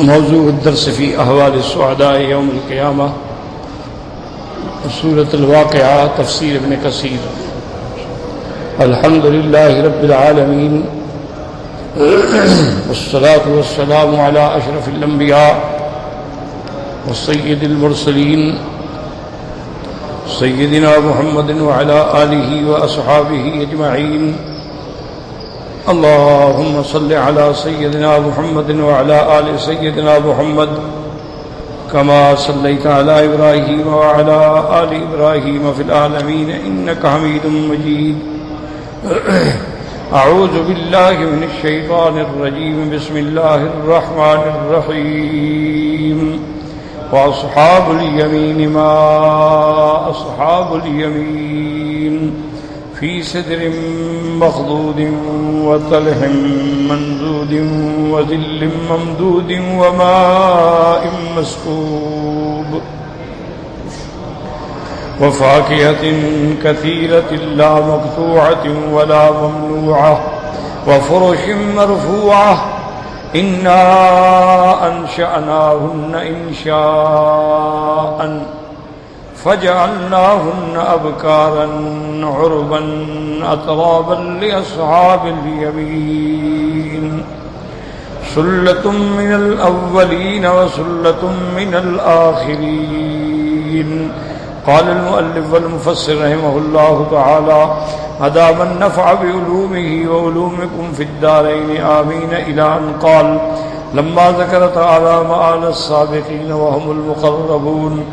موضوع الدرس في أحوال السعداء يوم القيامة سورة الواقعة تفسير ابن كثير. الحمد لله رب العالمين والصلاة والسلام على أشرف الأنبياء والسيد المرسلين سيدنا محمد وعلى آله وأصحابه أجمعين. اللهم صل على سيدنا محمد وعلى آل سيدنا محمد كما صليت على إبراهيم وعلى آل إبراهيم في العالمين إنك حميد مجيد. أعوذ بالله من الشيطان الرجيم. بسم الله الرحمن الرحيم. وأصحاب اليمين ما أصحاب اليمين في سدر مخضود وطلح منضود وظل ممدود وماء مسكوب وفاكهة كثيرة لا مقطوعة ولا ممنوعة وفرش مرفوعة إنا أنشأناهن إنشاءً فجعلناهن أبكارا عربا أترابا لأصحاب اليمين سلة من الأولين وسلة من الآخرين. قال المؤلف والمفسر رحمه الله تعالى أدام النفع بعلومه وعلومكم في الدارين آمين إلى أن قال لما ذكر تعالى مآل السابقين وهم المقربون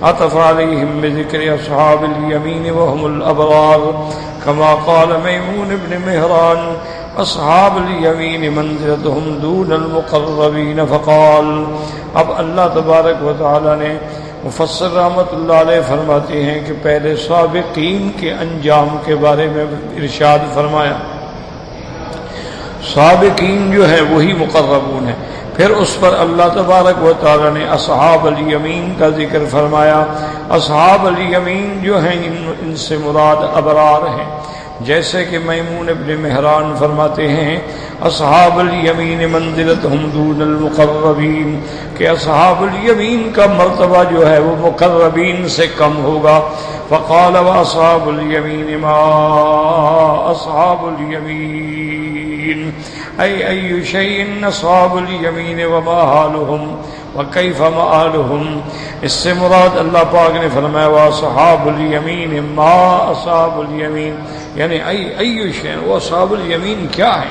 عطف عليهم بذكر أصحاب اليمين وهم الأبرار كما قال ميمون بن مهران أصحاب اليمين منزلتهم دون المقربين. فقال اب اللہ تبارک و تعالی نے مفسر رحمۃ اللہ علیہ فرماتے ہیں کہ پہلے سابقین کے انجام کے بارے میں ارشاد فرمایا. سابقین جو ہیں وہی مقربون ہیں. پھر اس پر اللہ تبارک و تعالی نے اصحاب الیمین کا ذکر فرمایا. اصحاب الیمین جو ہیں ان سے مراد ابرار ہیں. جیسے کہ میمون ابن مہران فرماتے ہیں اصحاب الیمین منزلتہم دون المقربین کہ اصحاب الیمین کا مرتبہ جو ہے وہ مقربین سے کم ہوگا. فقال واصحاب الیمین ما اصحاب الیمین ای شیء اصحاب الیمین وما حالہم وکیف مآلہم. اس سے مراد اللہ پاک نے فرمایا واصحاب الیمین ما اصحاب الیمین یعنی ای شیء وہ اصحاب الیمین کیا ہے,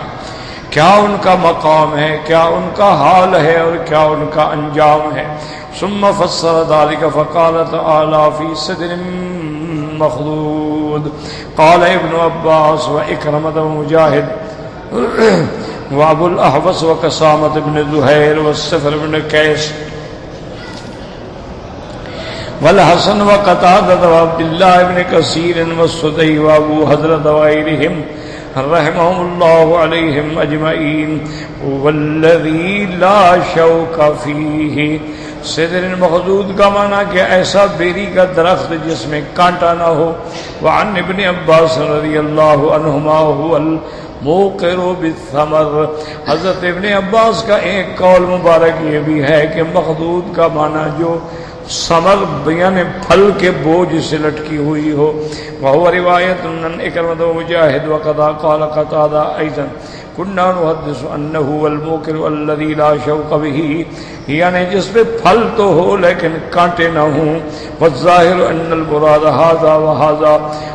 کیا ان کا مقام ہے, کیا ان کا حال ہے اور کیا ان کا انجام ہے. ثم فسر ذلك فقال تعالى في سدر مخضود. قال ابن عباس وإكرمة ومجاهد وابو الاحوص وقسامة بن زهير والسفر بن قيس والحسن وقتادة وعبد الله بن كثير والسدي وابو حضرة وغيرهم رحمهم الله عليهم اجمعين. والذي لا شوك فيه سدر مخضود کا معنی کہ ایسا بیری کا درخت جس میں کانٹا نہ ہو. وعن ابن عباس رضی اللہ عنہما هو الموقر بالثمر. حضرت ابن عباس کا ایک قول مبارک یہ بھی ہے کہ مخضود کا معنی جو ثمر یعنی پھل کے بوجھ سے لٹکی ہوئی ہو. وهو روایت عن اکرمۃ ومجاہد وقضا قال قتادہ ایضا كنا نحدث انه الموقر الذي لا شوك به یعنی جس پہ پھل تو ہو لیکن کانٹے نہ ہوں. والظاہر ان المراد هذا وهذا.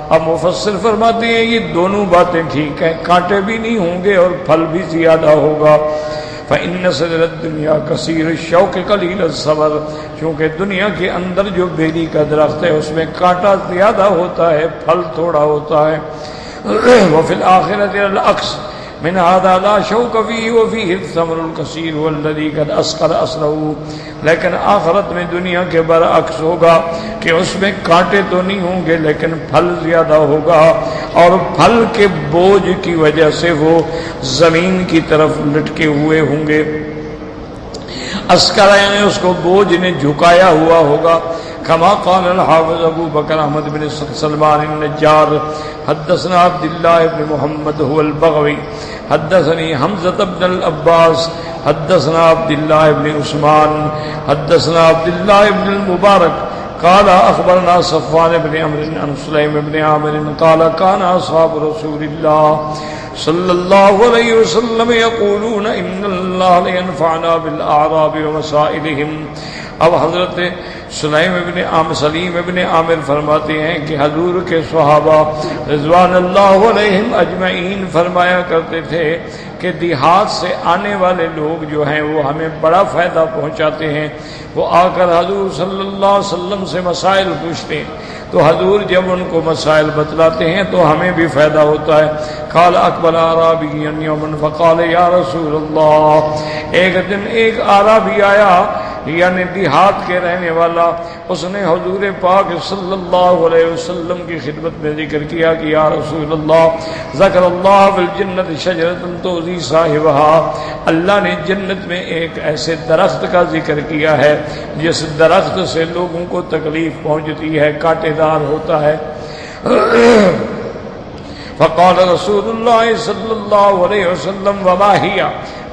اب مفسر فرماتے ہیں یہ دونوں باتیں ٹھیک ہیں, کانٹے بھی نہیں ہوں گے اور پھل بھی زیادہ ہوگا. فإن صدر الدنیا کثیر الشوک قلیل الثمر کیونکہ دنیا کے اندر جو بیری کا درخت ہے اس میں کانٹا زیادہ ہوتا ہے, پھل تھوڑا ہوتا ہے. وفي الآخرة العکس من هذا لا شوك فيه وفيه الثمر الكثير والذي قد أسقل أصله. لیکن آخرت میں دنیا کے برعکس ہوگا کہ اس میں کانٹے تو نہیں ہوں گے لیکن پھل زیادہ ہوگا اور پھل کے بوجھ کی وجہ سے وہ زمین کی طرف لٹکے ہوئے ہوں گے. اسکر یعنی اس کو بوجھ نے جھکایا ہوا ہوگا. كما قال الحافظ ابو بکر احمد بن سلمان النجار حدثنا عبد الله بن محمد هو البغوي حدثني حمزة بن العباس حدثنا عبد الله بن عثمان حدثنا عبد الله بن المبارك قال اخبرنا صفوان بن عمرو عن سليم بن عامر قال كان اصحاب رسول الله صلی اللہ علیہ وسلم یقولون ان اللہ لینفعنا بالاعراب ومسائلہم. اب حضرت سلیم ابن عامر فرماتے ہیں کہ حضور کے صحابہ رضوان اللہ علیہم اجمعین فرمایا کرتے تھے کہ دیہات سے آنے والے لوگ جو ہیں وہ ہمیں بڑا فائدہ پہنچاتے ہیں. وہ آ کر حضور صلی اللہ علیہ وسلم سے مسائل پوچھتے ہیں تو حضور جب ان کو مسائل بتلاتے ہیں تو ہمیں بھی فائدہ ہوتا ہے. قال اقبل اعرابی یوما فقال یا رسول اللہ. ایک دن ایک اعرابی آیا یعنی دیہات کے رہنے والا, اس نے حضور پاک صلی اللہ علیہ وسلم کی خدمت میں ذکر کیا کہ یا رسول اللہ ذکر اللہ فی الجنت شجرۃ تؤذی صاحبها. اللہ نے جنت میں ایک ایسے درخت کا ذکر کیا ہے جس درخت سے لوگوں کو تکلیف پہنچتی ہے, کانٹے دار ہوتا ہے. فقال رسول اللہ صلی اللہ علیہ وسلم وما ہی.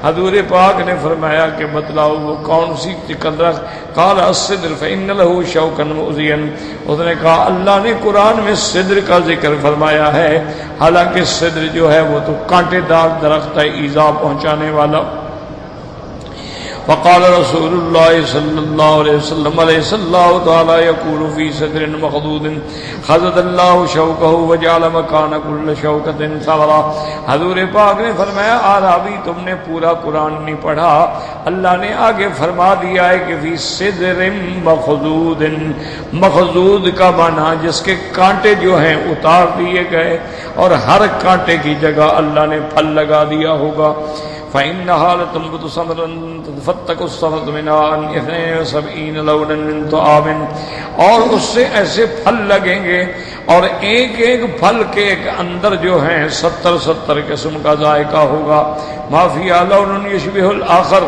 حضور پاک نے فرمایا کہ بتلاؤ وہ کون سی درخت. قال الصدر فإن له شوكا مؤذيا. اس نے کہا اللہ نے قرآن میں صدر کا ذکر فرمایا ہے, حالانکہ صدر جو ہے وہ تو کانٹے دار درخت ہے, ایذا پہنچانے والا. فقال رسول اللہ صلی اللہ علیہ وسلم علیہ اللہ تعالی یقول فی صدر مخضود خضد اللہ شوکہ وجعل مکان کل شوکت ثمرا. حضور پاک نے فرمایا اعرابی تم نے پورا قرآن نہیں پڑھا, اللہ نے آگے فرما دیا ہے کہ فی صدر مخضود. مخضود کا معنی جس کے کانٹے جو ہیں اتار دیے گئے اور ہر کانٹے کی جگہ اللہ نے پھل لگا دیا ہوگا. فإنها لتنبت ثمرا تفتق الثمرة منها 72 لونا من طعام. اور اس سے ایسے پھل لگیں گے اور ایک ایک پھل کے اندر جو ہیں 70 قسم کا ذائقہ ہوگا. ما فيها لون يشبه الآخر.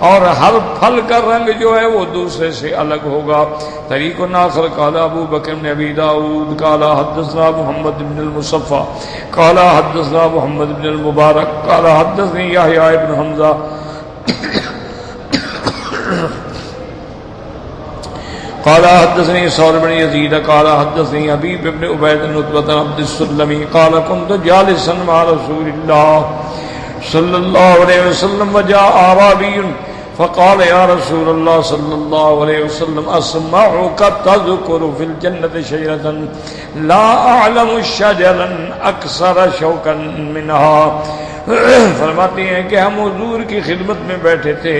اور ہر پھل کا رنگ جو ہے وہ دوسرے سے الگ ہوگا. طریق آخر قال ابو بکر بن ابی داؤد قال حدثنا محمد بن المصفى قال حدثنا محمد بن المبارك قال حدثني يحيى بن حمزة قال حدثني ثور بن يزيد قال حدثني حبيب بن عبيد بن عتبة عبد السلمي قال كنت جالسا مع رسول الله صلى الله عليه وسلم وجاء أعرابي فقال يا رسول الله صلى الله عليه وسلم أسمعك تذكر في الجنة شجرة لا أعلم شجرا أكثر شوكا منها. فرماتی ہیں کہ ہم حضور کی خدمت میں بیٹھے تھے,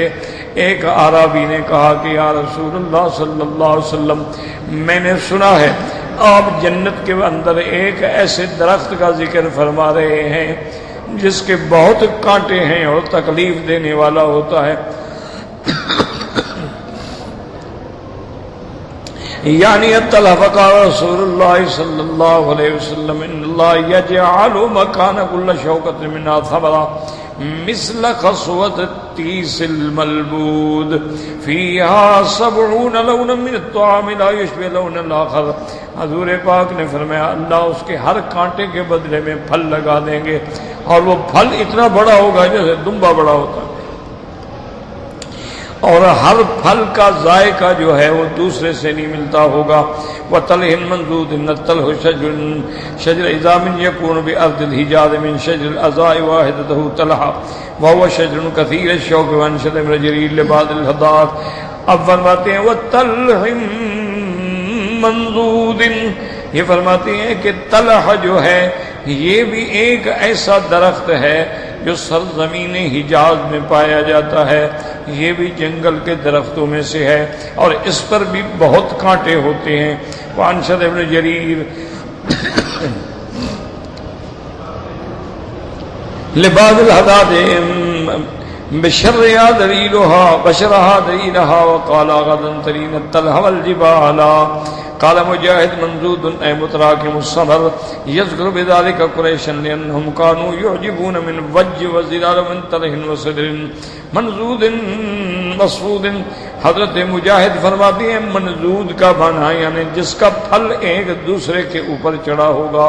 ایک اعرابی نے کہا کہ یا رسول اللہ صلی اللہ علیہ وسلم میں نے سنا ہے آپ جنت کے اندر ایک ایسے درخت کا ذکر فرما رہے ہیں جس کے بہت کانٹے ہیں اور تکلیف دینے والا ہوتا ہے. یعنی فقال رسول اللہ صلی اللہ علیہ وسلم ان اللہ یجعل مکان کل شوکۃ منها ثمرا مثل خصوۃ التیس الملبود فیہا 70 لونا من الطعام لا یشبہ لون الاخر. حضور پاک نے فرمایا اللہ اس کے ہر کانٹے کے بدلے میں پھل لگا دیں گے اور وہ پھل اتنا بڑا ہوگا جیسے دمبا بڑا ہوتا ہے, اور ہر پھل کا ذائقہ جو ہے وہ دوسرے سے نہیں ملتا ہوگا. وَطَلْحٍ مَنْضُودٍ الطَّلْحُ شَجْرٌ إِذَا مِنْ يَكُونُ بِأَرْضِ الْحِجَازِ مِنْ شَجْرِ الْأَزَاءِ وَاحِدَتُهُ طَلْحٌ وَهُوَ شَجْرٌ كَثِيرُ الشَّوْكِ وَأَنْشَدَ مِنْ جَرِيرٍ لِبَعْضِ الْحَدَائِقِ. اب فرماتے ہیں وَطَلْحٍ مَنْضُودٍ, یہ فرماتے ہیں کہ طلح جو ہے یہ بھی ایک ایسا درخت ہے جو سرزمین حجاز میں پایا جاتا ہے, یہ بھی جنگل کے درختوں میں سے ہے اور اس پر بھی بہت کانٹے ہوتے ہیں. وانشد ابن جریر لبعض الحدائق بشرها دليلها وقال غدا ترين الطلح والجبال. قال مجاهد منزود اي متراكم الصبر يذكر بذلك قريشا لانهم كانوا يعجبون من وجه وزلال من طلح وصدر منزود مصفود. حضرت مجاہد فرماتے ہیں منزود کا معنی یعنی جس کا پھل ایک دوسرے کے اوپر چڑھا ہوگا,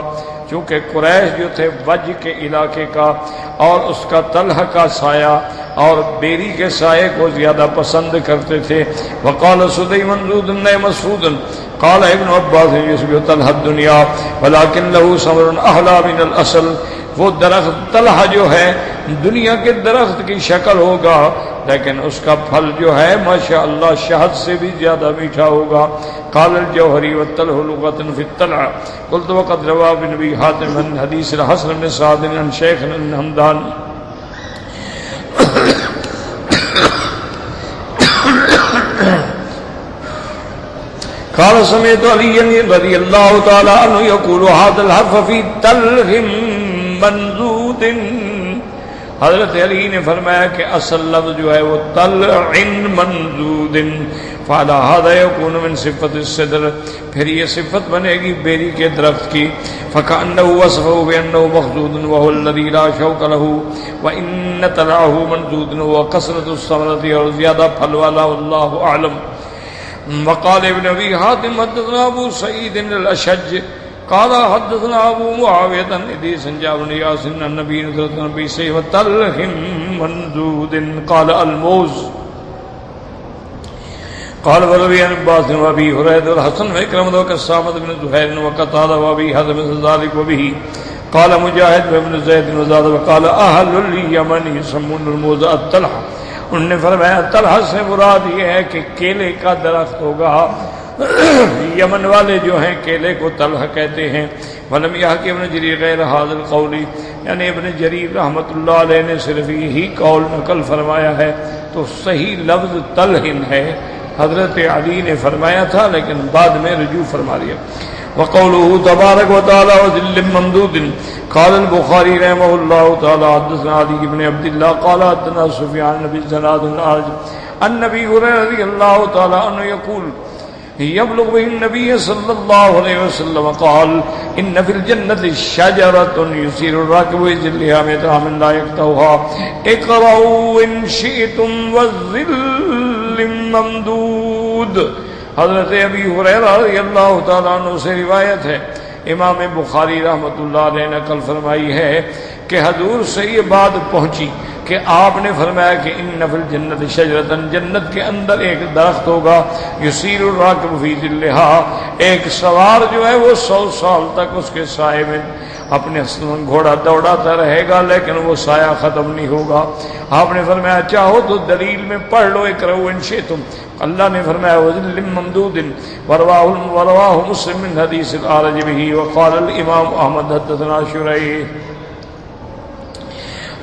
چونکہ قریش جو تھے وج کے علاقے کا اور اس کا طلحہ کا سایہ اور بیری کے سائے کو زیادہ پسند کرتے تھے. وقال سدی منزود نے مسعود قال ابن عباس یشبه طلحہ الدنیا ولكن له ثمر احلى من الاصل. وہ درخت طلحہ جو ہے دنیا کے درخت کی شکل ہوگا لیکن اس کا پھل جو ہے ماشاءاللہ شہد سے بھی زیادہ میٹھا ہوگا. قال الجوہری والطلح لغة في الطلع. قلت وقد روى ابن ابي حاتم من حديث الحسن بن سعد عن شيخ الحمدان قال سمعت علي رضي الله تعالى عنه يقول هذا الحرف في طلح منضود. حضرت علی نے فرمایا کہ اصل لفظ جو ہے وہ طلع منضود. فعلى هذا يكون من صفة الصدر. پھر یہ صفت بنے گی بیری کے درخت کی. فكأنه وصفه بأنه مخضود وهو الذي لا شوك له وإن طلعه منضود وكثرة الثمرة اور زیادہ پھل والا والله أعلم. وقال ابن ابي حاتم حدثنا ابو سعيد الاشج قال حدثنا ابو معاويه عن ادريس بن جابر بن ياسر عن النبي صلى الله عليه وسلم طلح منضود قال الموز. قال وروي عن عباس وابي هريره والحسن وإكرمة وكسامة بن زهير وقتادة وابي حاتم ذلك وبه قال مجاهد بن زيد وزاد وقال اهل اليمن يسمون الموز الطلح. انہوں نے فرمایا طلحہ سے مراد یہ ہے کہ کیلے کا درخت ہوگا. یمن والے جو ہیں کیلے کو طلحہ کہتے ہیں. ولم یحکی ابن جریر غیر هذا القول. یعنی ابن جریر رحمۃ اللہ علیہ نے صرف یہی قول نقل فرمایا ہے تو صحیح لفظ طلح ہے. حضرت علی نے فرمایا تھا لیکن بعد میں رجوع فرما لیا. وقوله تبارك وتعالى وذل ممدود. قال البخاري رحمه الله تعالى حدثنا علي بن عبد الله قال حدثنا سفيان بن زناد الأعرج عن أبي هريرة رضي الله تعالى عنه يقول يبلغ به النبي صلى الله عليه وسلم قال إن في الجنة شجرة يسير الراكب بظلها مئة عام لا يقطعها اقرأوا إن شئتم والظل ممدود. حضرت ابی ہریرہ رضی اللہ تعالیٰ عنہ سے روایت ہے امام بخاری رحمۃ اللہ علیہ نے نقل فرمائی ہے کہ حضور سے یہ بات پہنچی کہ آپ نے فرمایا کہ ان فی الجنت شجرۃ جنت کے اندر ایک درخت ہوگا یسیر الراکب فی ظلھا ایک سوار جو ہے وہ 100 سال تک اس کے سائے میں اپنے گھوڑا دوڑاتا رہے گا لیکن وہ سایہ ختم نہیں ہوگا. آپ نے فرمایا چاہو تو دلیل میں پڑھ لو اقرؤوا ان شئتم. اللہ نے فرمایا وذل ممدود ورواہ مسلم من حدیث الأعرج به وقال الامام احمد حدثنا شریح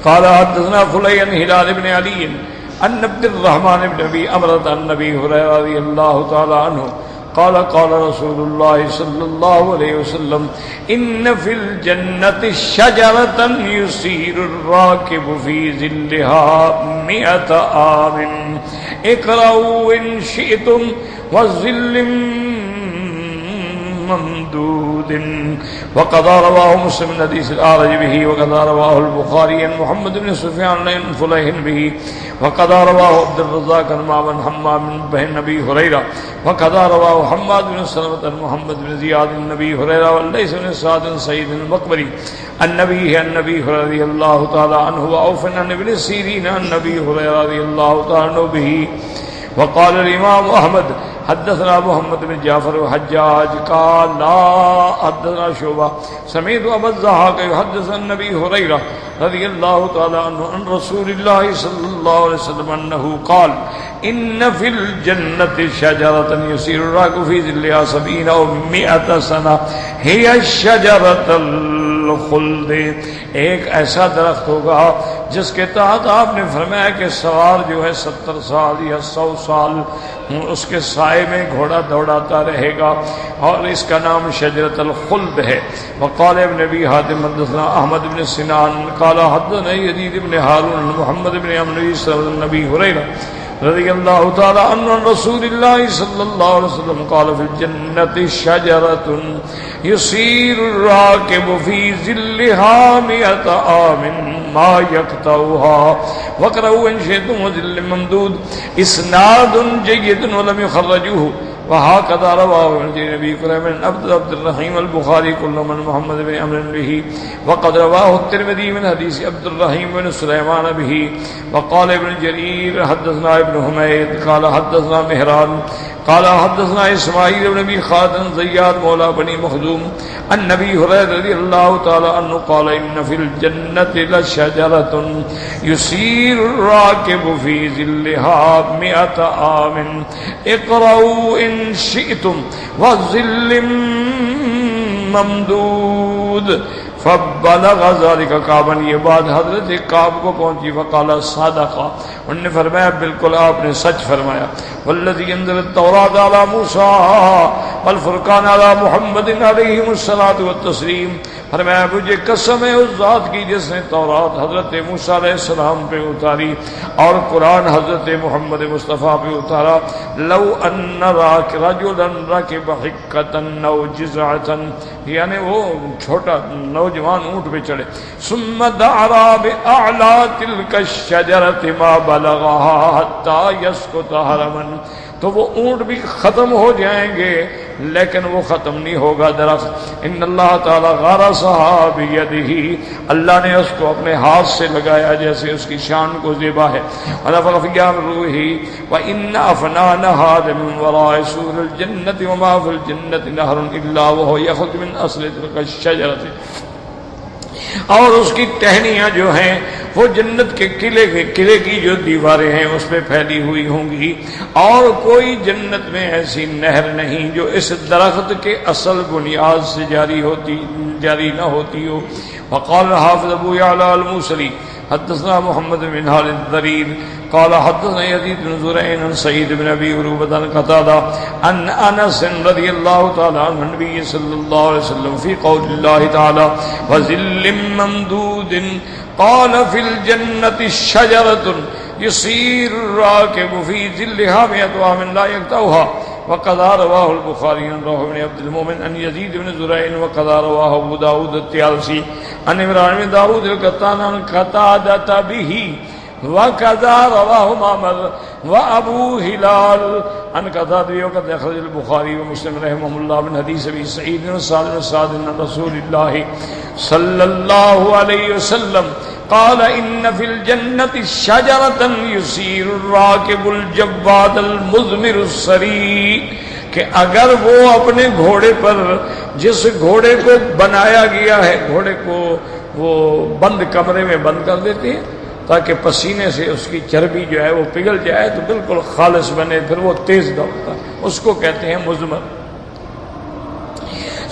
قال حدثنا فلي عن هلال بن علي عن عبد الرحمن بن ابي امرة عن ابي هريرة رضي الله تعالى عنه قال قال رسول الله صلى الله عليه وسلم ان في الجنة شجرة يسير الراكب في ظلها 100 عام اقرأوا ان شئتم والظل ممدود. وقد رواه مسلم من حديث الأعرج به وقد رواه البخاري عن محمد بن سفيان عن فليح به وقد رواه عبد الرزاق عن معمر بن حمام بن ابي هريره وقد رواه حماد بن سلمة عن محمد بن زياد عن ابي هريره وليس بن سعد سيد المقبري النبي هريرة رضي الله تعالى عنه وعوف عن ابن سيرين عن ابي هريرة رضي الله تعالى عنه به. وقال الامام احمد حدثنا محمد بن جعفر وحجاج قال لا حدثنا شعبہ سمعت ابا الضحاک يحدث عن ابي هريرة رضي الله تعالى عنه عن رسول الله صلى الله عليه وسلم انه قال ان في الجنة شجرة يسير الراكب في ظلها 70 أو 100 سنة هي الشجرة الخلد. ایک ایسا درخت ہوگا جس کے تحت آپ نے فرمایا کہ سوار جو ہے 70 سال یا 100 سال اس کے سائے میں گھوڑا دوڑاتا رہے گا اور اس کا نام شجرۃ الخلد ہے. وقال ابن ابی حاتم حدثنا احمد بن سنان قال حدثنا یزید بن ہارون محمد بن عمرو بن ابی ہریرہ رضی اللہ تعالی عنہ رسول اللہ صلی اللہ علیہ وسلم قال فی الجنة شجرۃ یسیر الراکب فی ظلها 100 عام ما یقطعها واقرؤوا ان شئتم وظل ممدود. اسناد جید ولم يخرجوه وهكذا رواه ابن ابي كريم بن عبد الرحيم البخاري كل من محمد بن عمرو به، وقد رواه الترمذي من حديث عبد الرحيم بن سليمان به. وقال ابن جرير حدثنا ابن حميد قال حدثنا مهران قال حدثنا اسماعيل بن ابي خالد زياد مولى بني مخزوم عن ابي هريره رضي الله تعالى عنه قال ان في الجنه لشجره يسير الراكب في ظلها 100 عام اقرأوا ان شئتم وظل ممدود فبلغ ذلك کعبا. یہ بات حضرت کعب کو پہنچی فقال صدقا، انہوں نے فرمایا بالکل آپ نے سچ فرمایا. والذی انزل التوراۃ علی موسیٰ والفرقان علی محمد علیہ الصلاۃ والتسلیم، فرمایا مجھے قسم ہے اس ذات کی جس نے تورات حضرت موسیٰ علیہ السلام پہ اتاری اور قرآن حضرت محمد مصطفیٰ پہ اتارا. لو ان رجلا رکب حکۃ او جزعۃ، یعنی وہ چھوٹا نوجوان اونٹ پہ چڑھے، ثم دعا باعلی تلک الشجرۃ ما بلغها حتی یسقط حرما، تو وہ اونٹ بھی ختم ہو جائیں گے لیکن وہ ختم نہیں ہوگا درخت. ان اللہ تعالی غرسها بیدہ، اللہ نے اس کو اپنے ہاتھ سے لگایا جیسے اس کی شان کو زیبا ہے. ونفخ فیہا من روحہ وان افنانها من وراء سور الجنۃ وما فی الجنۃ نہر الا وهو یخرج من اصل تلک الشجرۃ، اور اس کی ٹہنیاں جو ہیں وہ جنت کے قلعے کی جو دیواریں ہیں اس پہ پھیلی ہوئی ہوں گی، اور کوئی جنت میں ایسی نہر نہیں جو اس درخت کے اصل بنیاد سے جاری نہ ہوتی ہو. وقال حافظ ابو یعلا الموصلی حدثنا محمد بن خالد الضریر قال حدثنا یزید بن زرع عن سعید بن ابی عروبہ عن قتادہ عن انس رضی اللہ تعالی عنہ النبی صلی اللہ علیہ وسلم فی قول اللہ تعالی وظل ممدود قال فی الجنة شجرة يسير الراكب في ظلها 100 عام لا يقطعها. وقد رواه البخاري عن روح بن عبد المؤمن عن يزيد بن زرع وقد رواه ابو داود الطيالسي عن عمران بن داود القطان عن قتادة به وكذا رواه معمر وابو هلال عن قتادة وقد اخرج البخاري ومسلم رحمه الله من حديث ابي سعيد بن سعد عن رسول الله صلى الله عليه وسلم قال ان في الجنة شجرة يسير الراكب الجواد المزمر السري، کہ اگر وہ اپنے گھوڑے پر، جس گھوڑے کو بنایا گیا ہے، گھوڑے کو وہ بند کمرے میں بند کر دیتے ہیں تاکہ پسینے سے اس کی چربی جو ہے وہ پگھل جائے تو بالکل خالص بنے، پھر وہ تیز دوڑتا ہے، اس کو کہتے ہیں مزمر.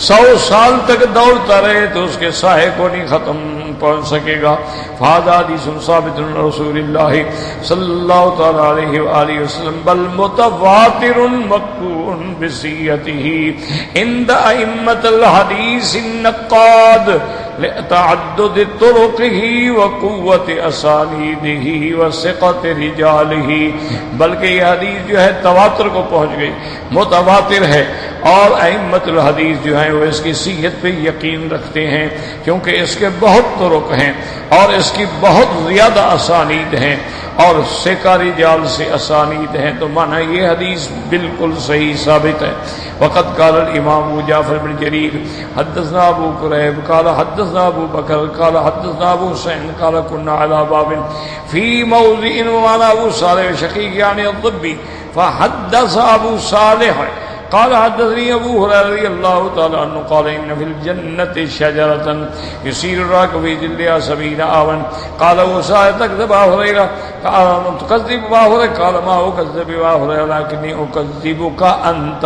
100 سال تک دوڑتا رہے تو اس کے سائے کو نہیں ختم پہنچ سکے گا. فہذا حدیث ثابت عن رسول اللہ صلی اللہ تعالی علیہ وآلہ وسلم بل متواتر مقطوع بصیحتہ عند ائمۃ الحدیث النقاد لتعدد طرقہ وقوت اسانیدہ وثقت رجالہ. بلکہ یہ حدیث جو ہے تواتر کو پہنچ گئی، متواتر ہے، اور ائمۃ الحدیث جو ہیں وہ اس کی صحت پہ یقین رکھتے ہیں کیونکہ اس کے بہت طرق ہیں اور اس کی بہت زیادہ اسانید ہیں اور ثقہ رجال سے اسانید ہیں، تو مانا یہ حدیث بالکل صحیح ثابت ہے. وقد قال الامام ابو جعفر بن جریر حدثنا ابو قریب قال حدثنا ابو بکر قال حدثنا ابو حسین قال كنا على باب في موضع ومعنا ابو صالح شقیق یعنی الضبی فحدث ابو صالح قال حدثني ابو هريره رضي الله تعالى عنه قال ان في الجنه شجره يسير الراكب في ظلها 70 عاما. قال موسى تكذب ابو هريره قال تكذب ابو هريره قال ما اكذب ابو هريره لكني اكذبك انت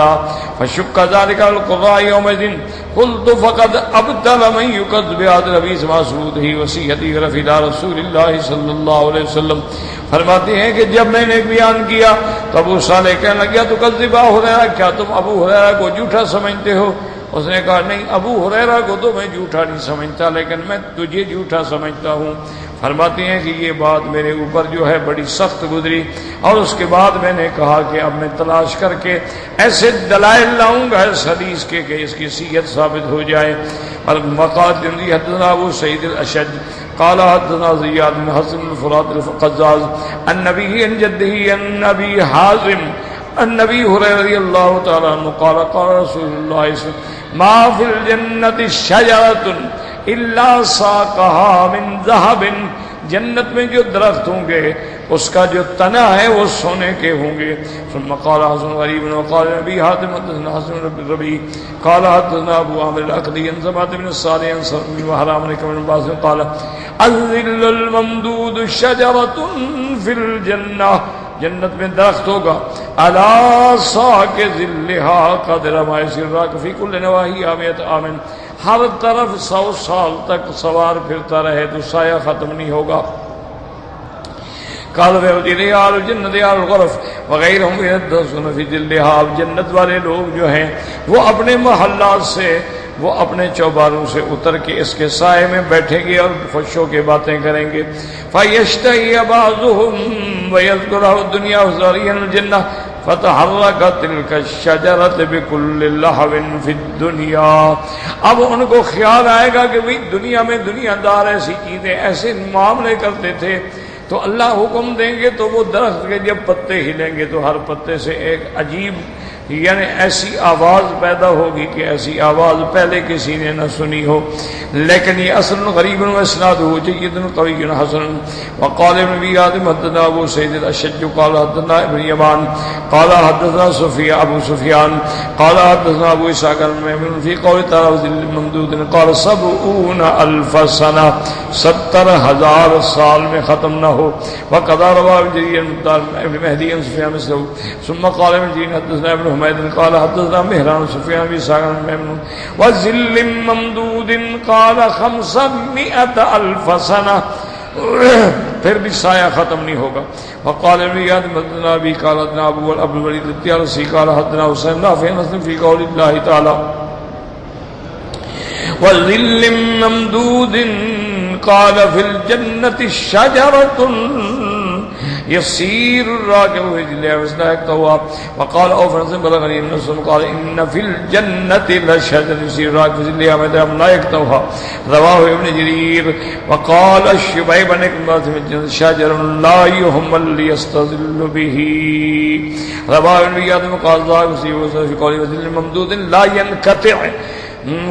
فشق ذلك القضاء يومئذ قلت فقد ابطل من يكذب هذا النبي مسعوده وصيته رفيع رسول الله صلى الله عليه وسلم. فرماتے ہیں کہ جب میں نے بیان کیا تو ابو صالح کہنے لگا تو کذب ابو ہریرہ، کیا تم ابو ہریرہ کو جھوٹا سمجھتے ہو؟ اس نے کہا نہیں، ابو ہریرہ کو تو میں جھوٹا نہیں سمجھتا لیکن میں تجھے جھوٹا سمجھتا ہوں. فرماتے ہیں کہ یہ بات میرے اوپر جو ہے بڑی سخت گزری، اور اس کے بعد میں نے کہا کہ اب میں تلاش کر کے ایسے دلائل لاؤں گا اس حدیث کے کہ اس کی صحت ثابت ہو جائے. اور مقاد حدثنا ابو سعید الاشج قال حدثنا زیاد بن حسن الفرات القزاز عن نبی عن جدہ عن نبی حازم النبی هريرة رضی اللہ تعالی عنہ قال قال رسول اللہ صلی اللہ علیہ وسلم ما فی الجنة شجرة الا ساقها من ذهب، جنت میں جو درخت ہوں گے اس کا جو تنا ہے وہ سونے کے ہوں گے. ثم قال حسن غریب وقال نبی حاتم حدثنا حسن بن ربیع قال حدثنا ابو عامر الاقدی عن زباد بن الصالح عن سلم بن وهرام بن عباس قال الظل الممدود شجرة في الجنة، جنت میں درخت ہوگا علی ساق ظلها قدر ما يسر في كل نواحيها 100 عام، ہر طرف 100 سال تک سوار پھرتا رہے تو سایہ ختم نہیں ہوگا. قال رجال الجنة رجال الغرف وغيرهم يدخلون في ظلها، جنت والے لوگ جو ہیں وہ اپنے محلات سے، وہ اپنے چوباروں سے اتر کے اس کے سائے میں بیٹھیں گے اور خوشوں کے باتیں کریں گے. فَيَشْتَهِيَ بَعْضُهُمْ وَيَذْكُرُ الدُّنْيَا وَزَارِيًا الْجَنَّةِ فَتَحَرَّكَتْ تِلْكَ الشَّجَرَةُ بِكُلِّ لَهْوٍ فِي الدُّنْيَا، اب ان کو خیال آئے گا کہ بھئی دنیا میں دنیا دار ایسی چیزیں ایسے معاملے کرتے تھے، تو اللہ حکم دیں گے تو وہ درخت کے جب پتے ہلیں گے تو ہر پتے سے ایک عجیب یعنی ایسی آواز پیدا ہوگی کہ ایسی آواز پہلے کسی نے نہ سنی ہو. لیکن یہ اصل غریب و اسنادہ جید قوی حسن. وقال ابن ابی حاتم حدثنا ابو سعید الاشج قال حدثنا ابن یمان قال حدثنا سفیان ابو سفیان قال حدثنا ابو اسحاق الميمون في قول تعالى ذل ممدود قال 70,000 سنہ، 70,000 سال میں ختم نہ ہو. وقضى رواه جرير ابن مهدي عن سفيان مثله. ثم قال ابن جرير حدثنا ابن حميد قال حدثنا مهران سفيان بن اسحاق الميمون وذل ممدود قال 500,000 سنہ، پھر بھی سایہ ختم نہیں ہوگا. وقال ابن یاد مدنا بھی قال حدثنا ابو الولید الطیالسی قال حدثنا حسین نافع فی قول اللہ تعالی وظل ممدود قال في الجنة شجرة يسير الراكب في ظلها ويصلها الطواب. وقال أوفر بلغني النصر قال إن في الجنة لشجرة يسير الراكب في ظلها ما دام لا يكتوها، رواه ابن جرير. وقال الشبيب بن كلمات في الجنة شجر لا يهمل ليستظل به، رواه ابن زياد وقال ظاهر في قوله وظل ممدود لا ينقطع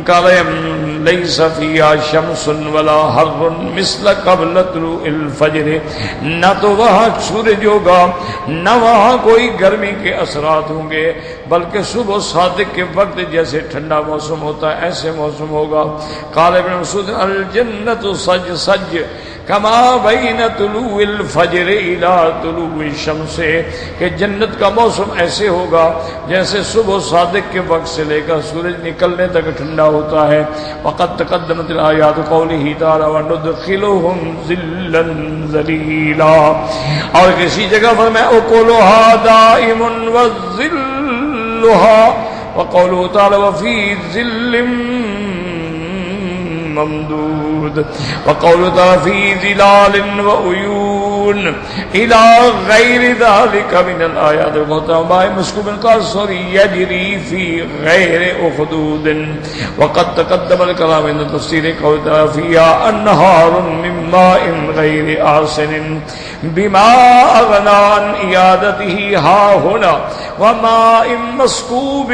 قال ليس فيها شمس ولا حر مثل قبل طلوع الفجر، نہ تو وہاں سورج ہوگا نہ وہاں کوئی گرمی کے اثرات ہوں گے، بلکہ صبح صادق کے وقت جیسے ٹھنڈا موسم ہوتا ہے ایسے موسم ہوگا. قال ابن مسعود الجنة سج سج کما بین طلوع الفجر الى طلوع الشمس، کہ جنت کا موسم ایسے ہوگا جیسے صبح صادق کے وقت سے لے کر سورج نکلنے تک ٹھنڈا ہوتا ہے. وقد تقدمت الآیات قوله تعالی وندخلهم ظلا ظلیلا، اور کسی جگہ فرمایا اکلها دائم وظلها، وقوله تعالی وفی ظل ممدود، وقول تعالی فی ظلال وعیون الى غیر ذلك من الآیات. وقال مسکوب قصر یجری فی غیر اخدود. وقد تقدم الكلام عند تفسیر قول تعالی فیها انہار من ماء غیر آسن بما اغنى عن عیادته ها هنا وماء مسکوب.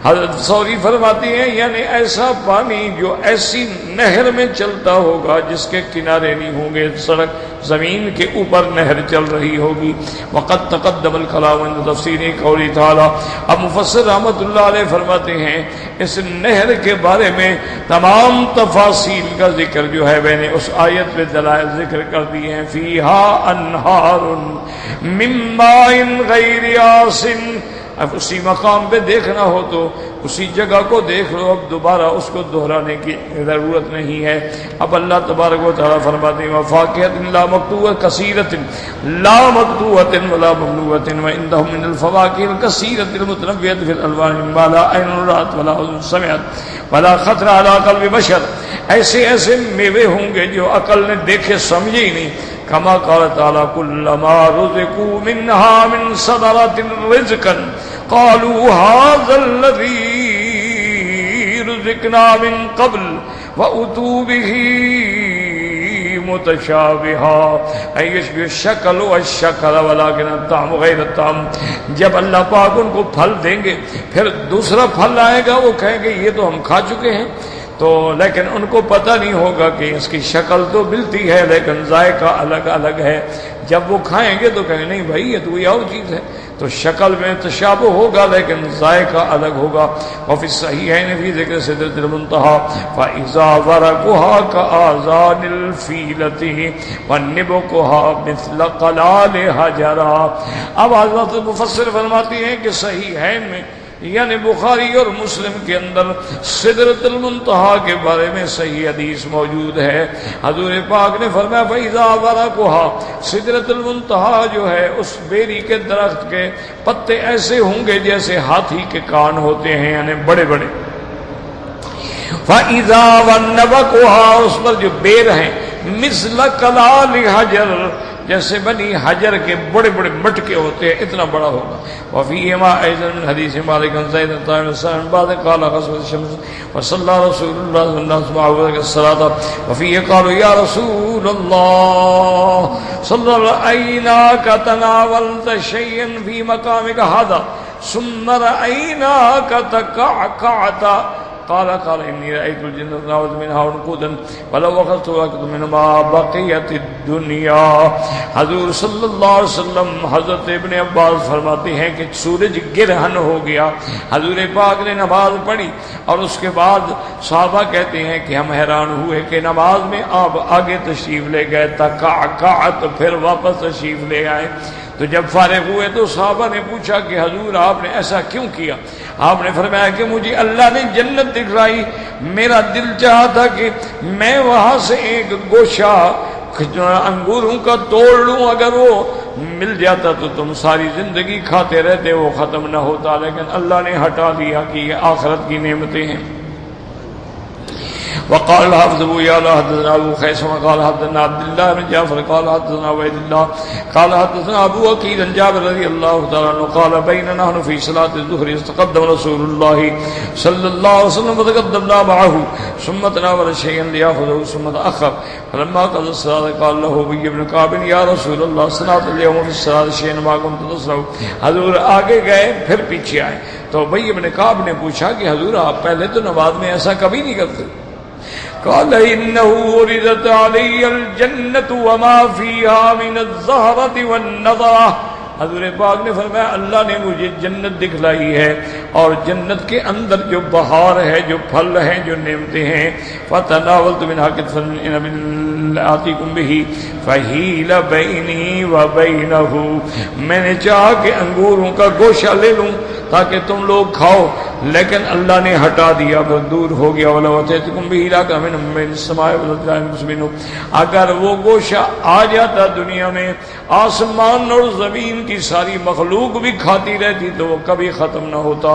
حضرت سوری فرماتی ہیں یعنی ایسا پانی جو ایسی نہر میں چلتا ہوگا جس کے کنارے نہیں ہوں گے، سڑک زمین کے اوپر نہر چل رہی ہوگی. وقد تقدم الکلام عند تفسیر قولی تعالی. اب مفسر رحمۃ اللہ علیہ فرماتے ہیں اس نہر کے بارے میں تمام تفاصیل کا ذکر جو ہے میں نے اس آیت میں دلائل ذکر کر دی ہیں. فیہا انہار من ماء غیر آسن. اب اسی مقام پہ دیکھنا ہو تو اسی جگہ کو دیکھ لو، اب دوبارہ اس کو دہرانے کی ضرورت نہیں ہے. اب اللہ تبارک و تعالیٰ فرماتے ہیں وفاکہۃ لا مقطوعۃ کثیرۃ لا مقطوعۃ ولا ممنوعۃ وعندهم من الفواکہ الکثیرۃ المتنوعۃ فی الالوان ما لا عین رأت ولا اذن سمعت ولا خطر علی قلب بشر. ایسے ایسے میوے ہوں گے جو عقل نے دیکھے سمجھے ہی نہیں. کما قال تعالی کلما رزقوا منها من ثمرۃ رزقا قالوا هذا الذي رزقنا من قبل وأتوا به متشابها أي يشبه الشكل والشكل ولكن الطعم غير الطعم. جب اللہ پاک ان کو پھل دیں گے پھر دوسرا پھل آئے گا، وہ کہیں گے یہ تو ہم کھا چکے ہیں، تو لیکن ان کو پتہ نہیں ہوگا کہ اس کی شکل تو ملتی ہے لیکن ذائقہ الگ الگ ہے. جب وہ کھائیں گے تو کہیں گے نہیں بھائی یہ تو کوئی اور چیز ہے. تو شکل میں تشابہ ہوگا لیکن ذائقہ الگ ہوگا. وفی الصحیحین فی ذکر سدرۃ المنتہی فاذا ورقها كآذان الفیلة ونبقها مثل قلال حجرا. اب حضرت مفسر فرماتی ہیں کہ صحیحین میں یعنی بخاری اور مسلم کے اندر سدرۃ المنتہی کے بارے میں صحیح حدیث موجود ہے. حضور پاک نے فرمایا فَإِذَا وَرَقُهَا، سدرۃ المنتہی جو ہے اس بیری کے درخت کے پتے ایسے ہوں گے جیسے ہاتھی کے کان ہوتے ہیں، یعنی بڑے بڑے. فَإِذَا وَنَّبَقُهَا، اس پر جو بیر ہیں مثل قلال حجر، جیسے بنی حجر کے بڑے بڑے مٹکے ہوتے ہیں، اتنا بڑا ہوگا. وفیہما ایضا من حدیث مالک بن زید بن سعد بعد قال غزوۃ الشمس وصلى رسول الله صلى الله عليه وسلم الصلاة وفيه قالوا يا رسول الله صلى رأيناك تناولت شيئا في مقامك هذا ثم رأيناك تكعكعت قال إني رأيت الجنة تناولت منها عنقودا ولو أخذت وأكلت منها بقيت الدنيا. حضور صلی اللہ علیہ وسلم حضرت ابن عباس فرماتے ہیں کہ سورج گرہن ہو گیا، حضور پاک نے نماز پڑھی اور اس کے بعد صحابہ کہتے ہیں کہ ہم حیران ہوئے کہ نماز میں آپ آگے تشریف لے گئے، تکعکعت، پھر واپس تشریف لے آئے. تو جب فارغ ہوئے تو صحابہ نے پوچھا کہ حضور آپ نے ایسا کیوں کیا؟ آپ نے فرمایا کہ مجھے اللہ نے جنت دکھلائی، میرا دل چاہا تھا کہ میں وہاں سے ایک گوشہ انگوروں کا توڑ لوں، اگر وہ مل جاتا تو تم ساری زندگی کھاتے رہتے، وہ ختم نہ ہوتا، لیکن اللہ نے ہٹا دیا کہ یہ آخرت کی نعمتیں ہیں. وقال الحافظ ابو يعلى حدثنا ابو خيثمة قال حدثنا عبد الله بن جعفر قال حدثنا عبيد الله قال حدثنا ابو وكيل عن جابر رضي الله تعالى عنه قال بيننا نحن في صلاة الظهر استقدم رسول الله صلى الله عليه وسلم فتقدمنا معه ثم تناول شيئا ليأخذه ثم تأخر فلما قضى الصلاة قال له ابي بن كعب يا رسول الله صنعت اليوم في الصلاة شيئا ما كنت تصنع. حضور آگے گئے پھر پیچھے آئے تو ابی بن کعب نے پوچھا کہ حضور آپ پہلے تو نماز میں ایسا کبھی نہیں کرتے. قال إنه وردت علي الجنة وما فيها من الزهرة والنضرة. حضور پاک نے فرمایا اللہ نے مجھے جنت دکھلائی ہے اور جنت کے اندر جو بہار ہے، جو پھل ہیں، جو نعمتیں ہیں. فتناولت منها كتفا من آتيكم به فحيل بيني وبينه، میں نے چاہا کہ انگوروں کا گوشہ لے لوں تاکہ تم لوگ کھاؤ، لیکن اللہ نے ہٹا دیا، پھر دور ہو گیا. وَلَوْ أَتَيْتُكُمْ بِهِ لَكَانَ مِنَ السَّمَاءِ وَالْأَرْضِ. اگر وہ گوشہ آ جاتا دنیا میں، آسمان اور زمین کی ساری مخلوق بھی کھاتی رہتی تو وہ کبھی ختم نہ ہوتا.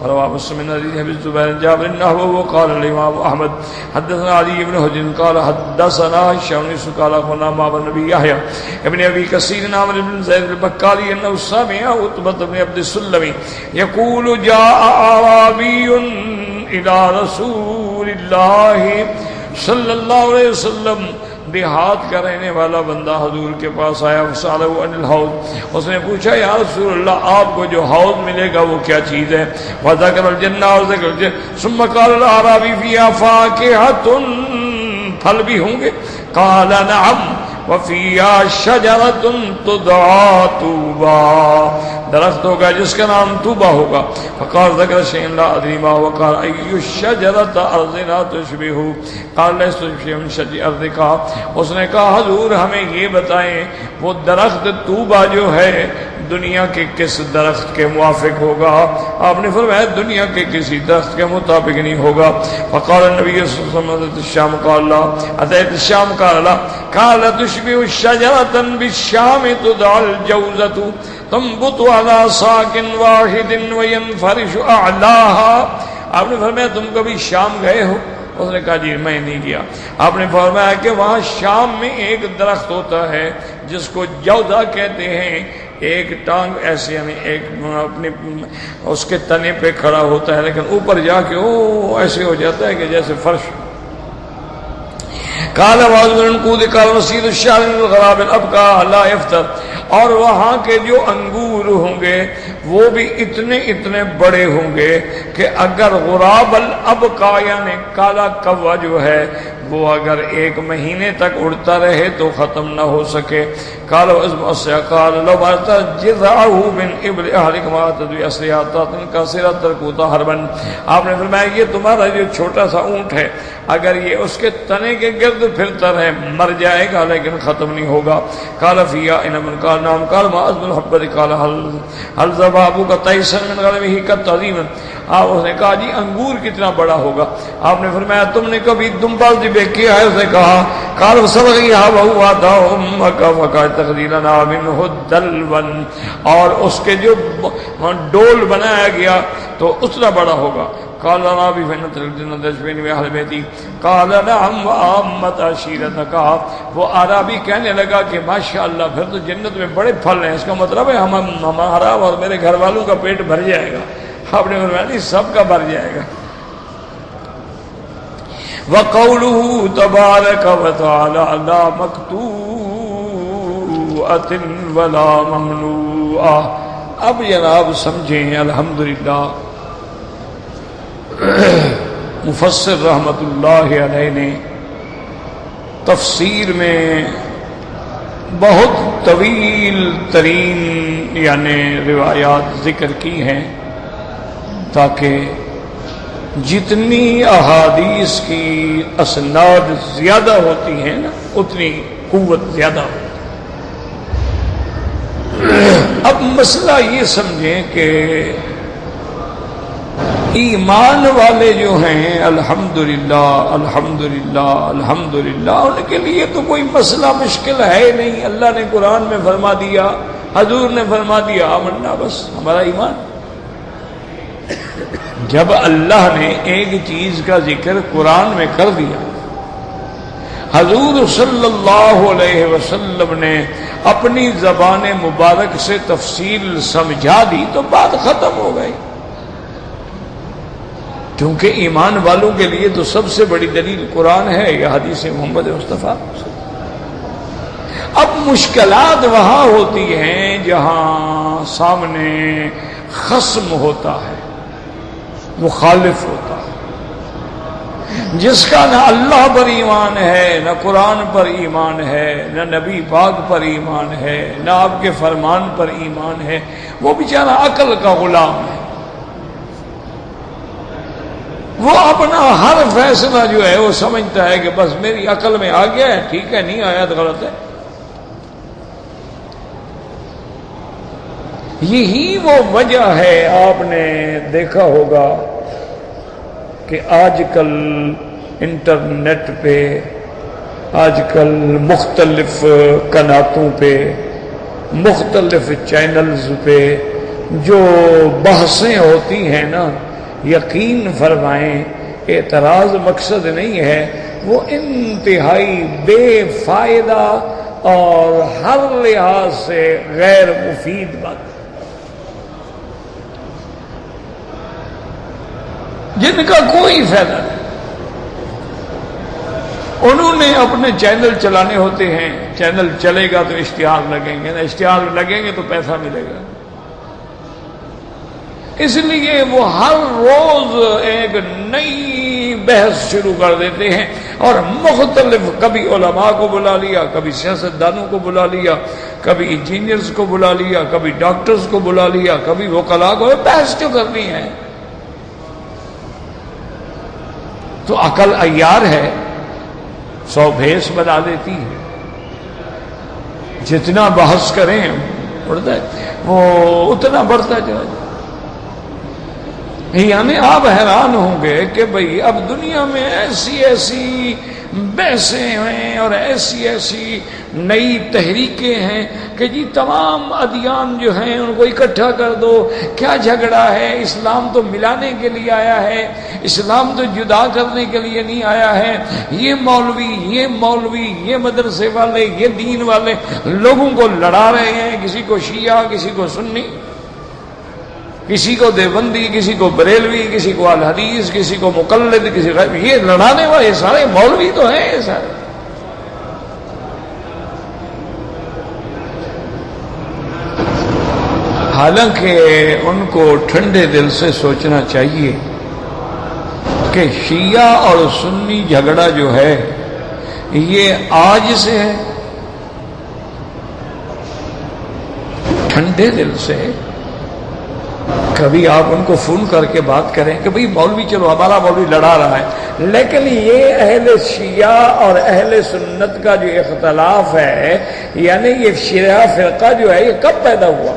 رواه مسلم بن حديث ابي الزبير جابر نحوه وقال الامام احمد حدثنا علي بن حجر قال حدثنا هشام بن قال اخبرنا ما بن ابي يحيى ابن ابي كثير عامر بن زيد البكالي انه سمع عتبة بن عبد السلمي يقول جاء اعرابي الى رسول الله صلی اللہ علیہ وسلم، دیہات کا رہنے والا بندہ حضور کے پاس آیا. وسالہ عن الحوض، اس نے پوچھا یا رسول اللہ آپ کو جو حوض ملے گا وہ کیا چیز ہے؟ وذکر الجنہ، اور ذکر الجنہ. ثم قال الاعرابی فیہا فاکہۃ، پھل بھی ہوں گے؟ قال نعم وفیہا شجرۃ تدعی طوبیٰ، درخت ہوگا جس کا نام طوبہ ہوگا. فقال ذکر شیئا لا ادری ما هو قال ای الشجرۃ ارضنا تشبہ قال لست بشیء من شجر ارضک. اس نے کہا حضور ہمیں یہ بتائیں وہ درخت طوبہ جو ہے دنیا کے کس درخت کے موافق ہوگا؟ آپ نے فرمایا دنیا کے کسی درخت کے مطابق نہیں ہوگا. فقال النبی صلی اللہ علیہ وسلم الشام قال لا اتیت الشام قال لا قال تشبه شجرة بالشام تدعى الجوزة تنبت على ساق واحد وينفرش اعلاها. آپ نے فرمایا تم کبھی شام گئے ہو؟ اس نے کہا جی میں نہیں گیا. آپ نے فرمایا کہ وہاں شام میں ایک درخت ہوتا ہے جس کو جوزہ کہتے ہیں، ایک ٹانگ ایسے یعنی ایک اپنے اس کے تنے پہ کھڑا ہوتا ہے لیکن اوپر جا کے ایسے ہو جاتا ہے کہ جیسے فرش. قال بعض العنقود قال رسید الشعر الغراب الابقى لا يفتر، اور وہاں کے جو انگور ہوں گے وہ بھی اتنے بڑے ہوں گے کہ اگر غراب الابقى یعنی کالا کوا جو ہے وہ اگر 1 مہینے تک اڑتا رہے تو ختم نہ ہو سکے۔ قال قال لو بارت جذعه من ابل اهلك ما تدوي اسريات كثيرا تركوتا حربا، آپ نے فرمایا یہ تمہارا جو چھوٹا سا اونٹ ہے اگر یہ اس کے تنے کے گرد پھرتا رہے مر جائے گا لیکن ختم نہیں ہوگا۔ قال فيها ان من قال نام قال ما ازم الحبه قال هل ذبابك تيسر من غلبه كالتعظيم، آپ اس نے کہا جی انگور کتنا بڑا ہوگا؟ آپ نے فرمایا تم نے کبھی دمبا ذبح کیا ہے؟ اس نے کہا قال صلغيها وهو دامك فقد تقديرنا منه دلوا، اور اس کے جو ڈول بنایا گیا تو اتنا بڑا ہوگا۔ قال رابي فإن تلقين دشبين بأهل بيتي قال نعم وعامت عشيرتك، وہ عربی کہنے لگا کہ ماشاءاللہ پھر تو جنت میں بڑے پھل ہیں، اس کا مطلب ہے ہمارا اور میرے گھر والوں کا پیٹ بھر جائے گا۔ آپ نے فرمایا نہیں سب کا بھر جائے گا۔ وقوله تبارك وتعالى لا مقطوعة ولا ممنوعة، اب جناب سمجھیں الحمدللہ مفسر رحمت اللہ علیہ نے تفسیر میں بہت طویل ترین یعنی روایات ذکر کی ہیں تاکہ جتنی احادیث کی اسناد زیادہ ہوتی ہیں نا اتنی قوت زیادہ ہوتی ہے۔ اب مسئلہ یہ سمجھیں کہ ایمان والے جو ہیں الحمدللہ الحمدللہ الحمدللہ ان کے لیے تو کوئی مسئلہ مشکل ہے نہیں، اللہ نے قرآن میں فرما دیا، حضور نے فرما دیا آمنا، بس ہمارا ایمان۔ جب اللہ نے ایک چیز کا ذکر قرآن میں کر دیا، حضور صلی اللہ علیہ وسلم نے اپنی زبان مبارک سے تفصیل سمجھا دی تو بات ختم ہو گئی، کیونکہ ایمان والوں کے لیے تو سب سے بڑی دلیل قرآن ہے یا حدیث محمد مصطفیٰ۔ اب مشکلات وہاں ہوتی ہیں جہاں سامنے خصم ہوتا ہے، مخالف ہوتا ہے، جس کا نہ اللہ پر ایمان ہے، نہ قرآن پر ایمان ہے، نہ نبی پاک پر ایمان ہے، نہ آپ کے فرمان پر ایمان ہے، وہ بیچارہ عقل کا غلام ہے، وہ اپنا ہر فیصلہ جو ہے وہ سمجھتا ہے کہ بس میری عقل میں آ گیا ہے ٹھیک ہے، نہیں آیا تو غلط ہے۔ یہی وہ وجہ ہے، آپ نے دیکھا ہوگا کہ آج کل انٹرنیٹ پہ، آج کل مختلف قناتوں پہ، مختلف چینلز پہ جو بحثیں ہوتی ہیں نا، یقین فرمائیں اعتراض مقصد نہیں ہے، وہ انتہائی بے فائدہ اور ہر لحاظ سے غیر مفید بات، جن کا کوئی فائدہ نہیں۔ انہوں نے اپنے چینل چلانے ہوتے ہیں، چینل چلے گا تو اشتہار لگیں گے، نہ اشتہار لگیں گے تو پیسہ ملے گا، اس لیے وہ ہر روز ایک نئی بحث شروع کر دیتے ہیں، اور مختلف کبھی علماء کو بلا لیا، کبھی سیاستدانوں کو بلا لیا، کبھی انجینئرز کو بلا لیا، کبھی ڈاکٹرز کو بلا لیا، کبھی وکلاء کو، بحث جو کرنی ہے۔ تو عقل عیار ہے، 100 بھیس بنا دیتی ہے، جتنا بحث کریں بڑھتا ہے وہ اتنا بڑھتا جائے۔ یعنی آپ حیران ہوں گے کہ بھئی اب دنیا میں ایسی ایسی بحثیں ہیں اور ایسی ایسی نئی تحریکیں ہیں کہ جی تمام ادیان جو ہیں ان کو اکٹھا کر دو، کیا جھگڑا ہے، اسلام تو ملانے کے لیے آیا ہے، اسلام تو جدا کرنے کے لیے نہیں آیا ہے۔ یہ مولوی یہ مدرسے والے یہ دین والے لوگوں کو لڑا رہے ہیں، کسی کو شیعہ، کسی کو سنی، کسی کو دیوبندی، کسی کو بریلوی، کسی کو الحدیث، کسی کو مقلد، کسی غیر، یہ لڑانے والے سارے مولوی تو ہیں، یہ سارے حالانکہ ان کو ٹھنڈے دل سے سوچنا چاہیے کہ شیعہ اور سنی جھگڑا جو ہے یہ آج سے ہے. ٹھنڈے دل سے کبھی آپ ان کو فون کر کے بات کریں کہ بھئی مولوی چلو ہمارا مولوی لڑا رہا ہے، لیکن یہ اہل شیعہ اور اہل سنت کا جو اختلاف ہے، یعنی یہ شیعہ فرقہ جو ہے یہ کب پیدا ہوا؟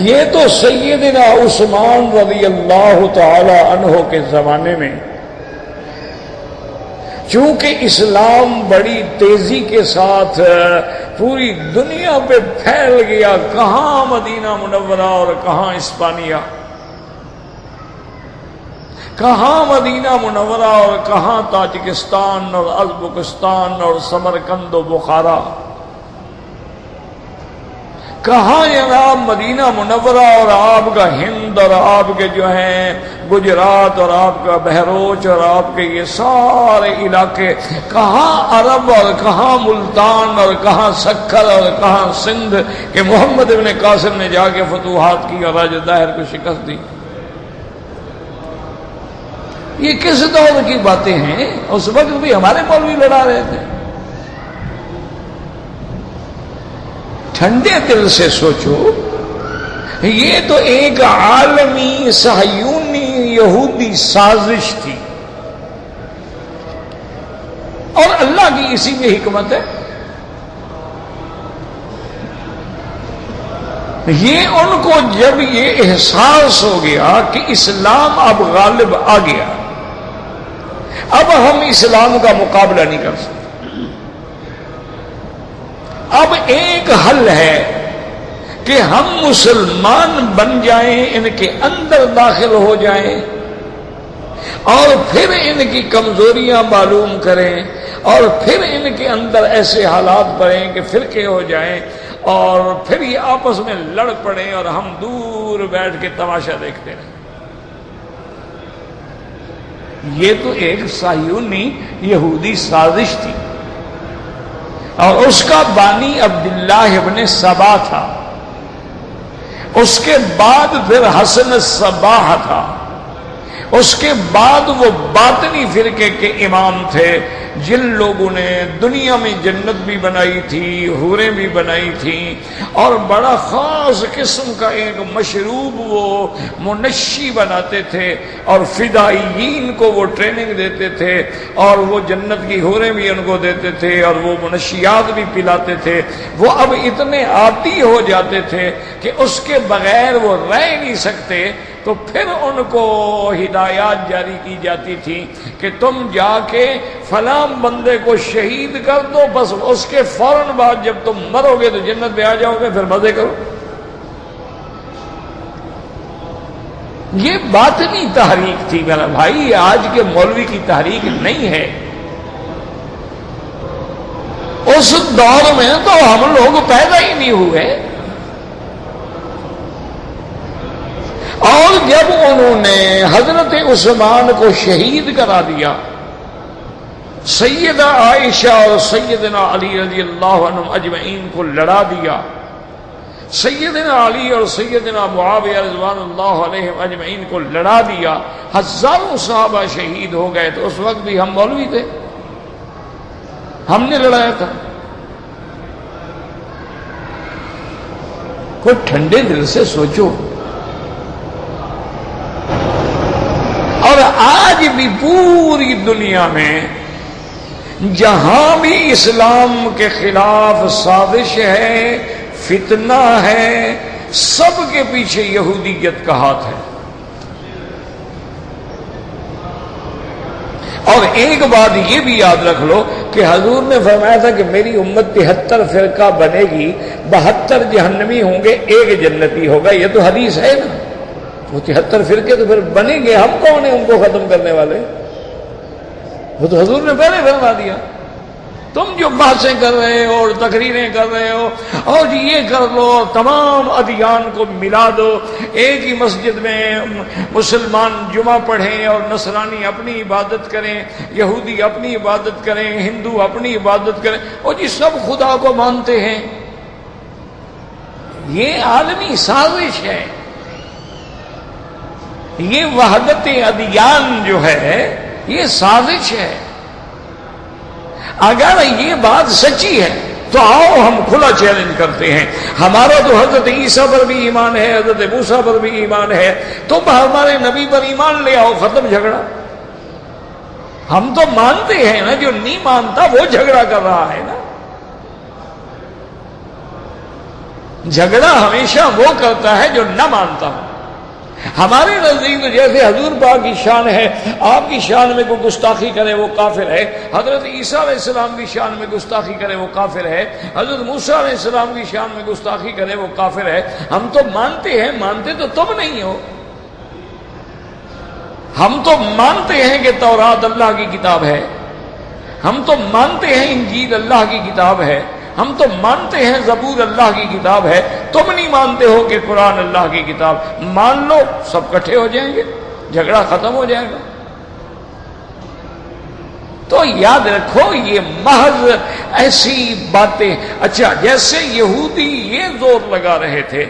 یہ تو سیدنا عثمان رضی اللہ تعالی عنہ کے زمانے میں چونکہ اسلام بڑی تیزی کے ساتھ پوری دنیا پہ پھیل گیا، کہاں مدینہ منورہ اور کہاں اسپانیہ، کہاں مدینہ منورہ اور کہاں تاجکستان اور ازبکستان اور سمرقند و بخارا، کہاں جناب مدینہ منورہ اور آپ کا ہند اور آپ کے جو ہیں گجرات اور آپ کا بہروچ اور آپ کے یہ سارے علاقے، کہاں عرب اور کہاں ملتان اور کہاں سکھر اور کہاں سندھ کہ محمد ابن قاسم نے جا کے فتوحات کی اور راجہ داہر کو شکست دی. یہ کس دور کی باتیں ہیں؟ اس وقت بھی ہمارے مولوی لڑا رہے تھے. ٹھنڈے دل سے سوچو، یہ تو ایک عالمی صہیونی یہودی سازش تھی، اور اللہ کی اسی میں حکمت ہے. یہ ان کو جب یہ احساس ہو گیا کہ اسلام اب غالب آ گیا، اب ہم اسلام کا مقابلہ نہیں کر سکتے، اب ایک حل ہے کہ ہم مسلمان بن جائیں، ان کے اندر داخل ہو جائیں اور پھر ان کی کمزوریاں معلوم کریں اور پھر ان کے اندر ایسے حالات بڑھیں کہ فرقے ہو جائیں اور پھر یہ آپس میں لڑ پڑیں اور ہم دور بیٹھ کے تماشا دیکھتے رہیں. یہ تو ایک صہیونی یہودی سازش تھی، اور اس کا بانی عبداللہ ابن سبا تھا. اس کے بعد پھر حسن الصباح تھا. اس کے بعد وہ باطنی فرقے کے امام تھے جن لوگوں نے دنیا میں جنت بھی بنائی تھی، حوریں بھی بنائی تھیں، اور بڑا خاص قسم کا ایک مشروب وہ منشی بناتے تھے اور فدائیین کو وہ ٹریننگ دیتے تھے اور وہ جنت کی حوریں بھی ان کو دیتے تھے اور وہ منشیات بھی پلاتے تھے. وہ اب اتنے عادی ہو جاتے تھے کہ اس کے بغیر وہ رہ نہیں سکتے. تو پھر ان کو ہدایات جاری کی جاتی تھی کہ تم جا کے فلاں بندے کو شہید کر دو، بس اس کے فوراً بعد جب تم مرو گے تو جنت میں آ جاؤ گے، پھر مزے کرو. یہ باطنی تحریک تھی میرا بھائی، یہ آج کے مولوی کی تحریک نہیں ہے. اس دور میں تو ہم لوگ پیدا ہی نہیں ہوئے. اور جب انہوں نے حضرت عثمان کو شہید کرا دیا، سیدہ عائشہ اور سیدنا علی رضی اللہ عنہم اجمعین کو لڑا دیا، سیدنا علی اور سیدنا معاویہ رضوان اللہ علیہم اجمعین کو لڑا دیا، ہزاروں صحابہ شہید ہو گئے. تو اس وقت بھی ہم مولوی تھے، ہم نے لڑایا تھا. کوئی ٹھنڈے دل سے سوچو. اور آج بھی پوری دنیا میں جہاں بھی اسلام کے خلاف سازش ہے، فتنہ ہے، سب کے پیچھے یہودیت کا ہاتھ ہے. اور ایک بات یہ بھی یاد رکھ لو کہ حضور نے فرمایا تھا کہ میری امت 73 فرقہ بنے گی، 72 جہنمی ہوں گے، ایک جنتی ہوگا. یہ تو حدیث ہے نا. وہ 73 فرقے تو پھر بنیں گے، ہم کون ہیں ان کو ختم کرنے والے؟ وہ تو حضور نے پہلے فرما دیا. تم جو بحثیں کر رہے ہو اور تقریریں کر رہے ہو اور یہ کر لو، تمام ادیان کو ملا دو، ایک ہی مسجد میں مسلمان جمعہ پڑھیں اور نصرانی اپنی عبادت کریں، یہودی اپنی عبادت کریں، ہندو اپنی عبادت کریں، اور جی سب خدا کو مانتے ہیں. یہ عالمی سازش ہے. یہ وحدت ادیان جو ہے یہ سازش ہے. اگر یہ بات سچی ہے تو آؤ ہم کھلا چیلنج کرتے ہیں. ہمارا تو حضرت عیسیٰ پر بھی ایمان ہے, حضرت موسیٰ پر بھی ایمان ہے, تم ہمارے نبی پر ایمان لے آؤ, ختم جھگڑا. ہم تو مانتے ہیں نا, جو نہیں مانتا وہ جھگڑا کر رہا ہے نا. جھگڑا ہمیشہ وہ کرتا ہے جو نہ مانتا ہو. ہمارے نزدیک تو جیسے حضور پاک کی شان ہے, آپ کی شان میں کوئی گستاخی کرے وہ کافر ہے, حضرت عیسیٰ علیہ السلام کی شان میں گستاخی کرے وہ کافر ہے, حضرت موسیٰ علیہ السلام کی شان میں گستاخی کرے وہ کافر ہے. ہم تو مانتے ہیں, مانتے تو تم نہیں ہو. ہم تو مانتے ہیں کہ تورات اللہ کی کتاب ہے, ہم تو مانتے ہیں انجیل اللہ کی کتاب ہے, ہم تو مانتے ہیں زبور اللہ کی کتاب ہے. تم نہیں مانتے ہو کہ قرآن اللہ کی کتاب. مان لو, سب کٹھے ہو جائیں گے, جھگڑا ختم ہو جائے گا. تو یاد رکھو یہ محض ایسی باتیں. اچھا, جیسے یہودی یہ زور لگا رہے تھے,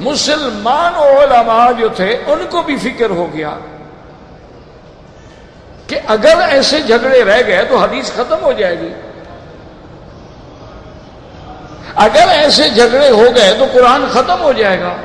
مسلمان علماء جو تھے ان کو بھی فکر ہو گیا کہ اگر ایسے جھگڑے رہ گئے تو حدیث ختم ہو جائے گی. اگر ایسے جھگڑے ہو گئے تو قرآن ختم ہو جائے گا.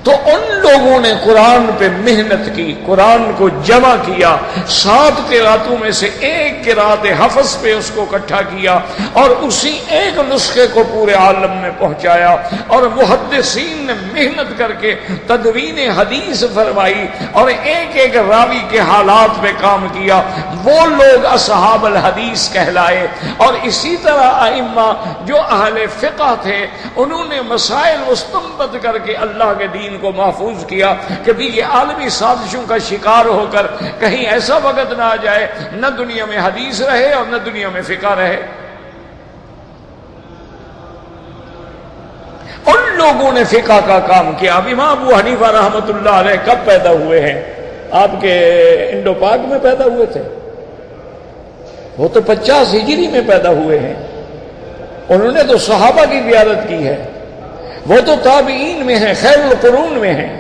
تو ان لوگوں نے قرآن پہ محنت کی, قرآن کو جمع کیا, 7 قراتوں میں سے ایک قرات حفظ پہ اس کو اکٹھا کیا اور اسی ایک نسخے کو پورے عالم میں پہنچایا. اور محدثین نے محنت کر کے تدوین حدیث فرمائی اور ایک ایک راوی کے حالات پہ کام کیا. وہ لوگ اصحاب الحدیث کہلائے. اور اسی طرح ائمہ جو اہل فقہ تھے انہوں نے مسائل مستنبط کر کے اللہ کے دین کو محفوظ کیا کہ بھی یہ عالمی سازشوں کا شکار ہو کر کہیں ایسا وقت نہ آ جائے نہ دنیا میں حدیث رہے اور نہ دنیا میں فقہ رہے. ان لوگوں نے فقہ کا کام کیا. اب امام ابو حنیفہ رحمۃ اللہ علیہ کب پیدا ہوئے ہیں؟ آپ کے انڈو پاک میں پیدا ہوئے تھے. وہ تو 50 ہجری میں پیدا ہوئے ہیں. انہوں نے تو صحابہ کی قیادت کی ہے. وہ تو تابعین میں ہیں, خیر القرون میں ہیں.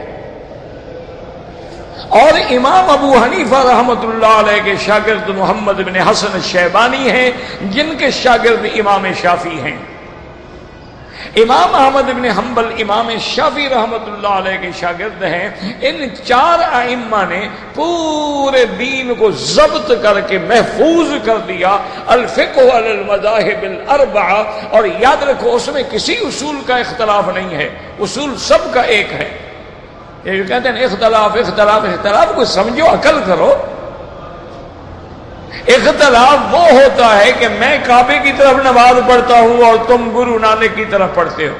اور امام ابو حنیفہ رحمۃ اللہ علیہ کے شاگرد محمد بن حسن الشیبانی ہیں جن کے شاگرد امام شافعی ہیں. امام احمد بن حنبل امام شافعی رحمۃ اللہ علیہ کے شاگرد ہیں. ان 4 ائمہ نے پورے دین کو ضبط کر کے محفوظ کر دیا. الفقہ علی المذاہب الاربعہ. اور یاد رکھو اس میں کسی اصول کا اختلاف نہیں ہے, اصول سب کا ایک ہے. یہ جو کہتے ہیں اختلاف اختلاف اختلاف, کو سمجھو, عقل کرو. اختلاف وہ ہوتا ہے کہ میں کعبے کی طرف نماز پڑھتا ہوں اور تم گرو نانک کی طرف پڑھتے ہو.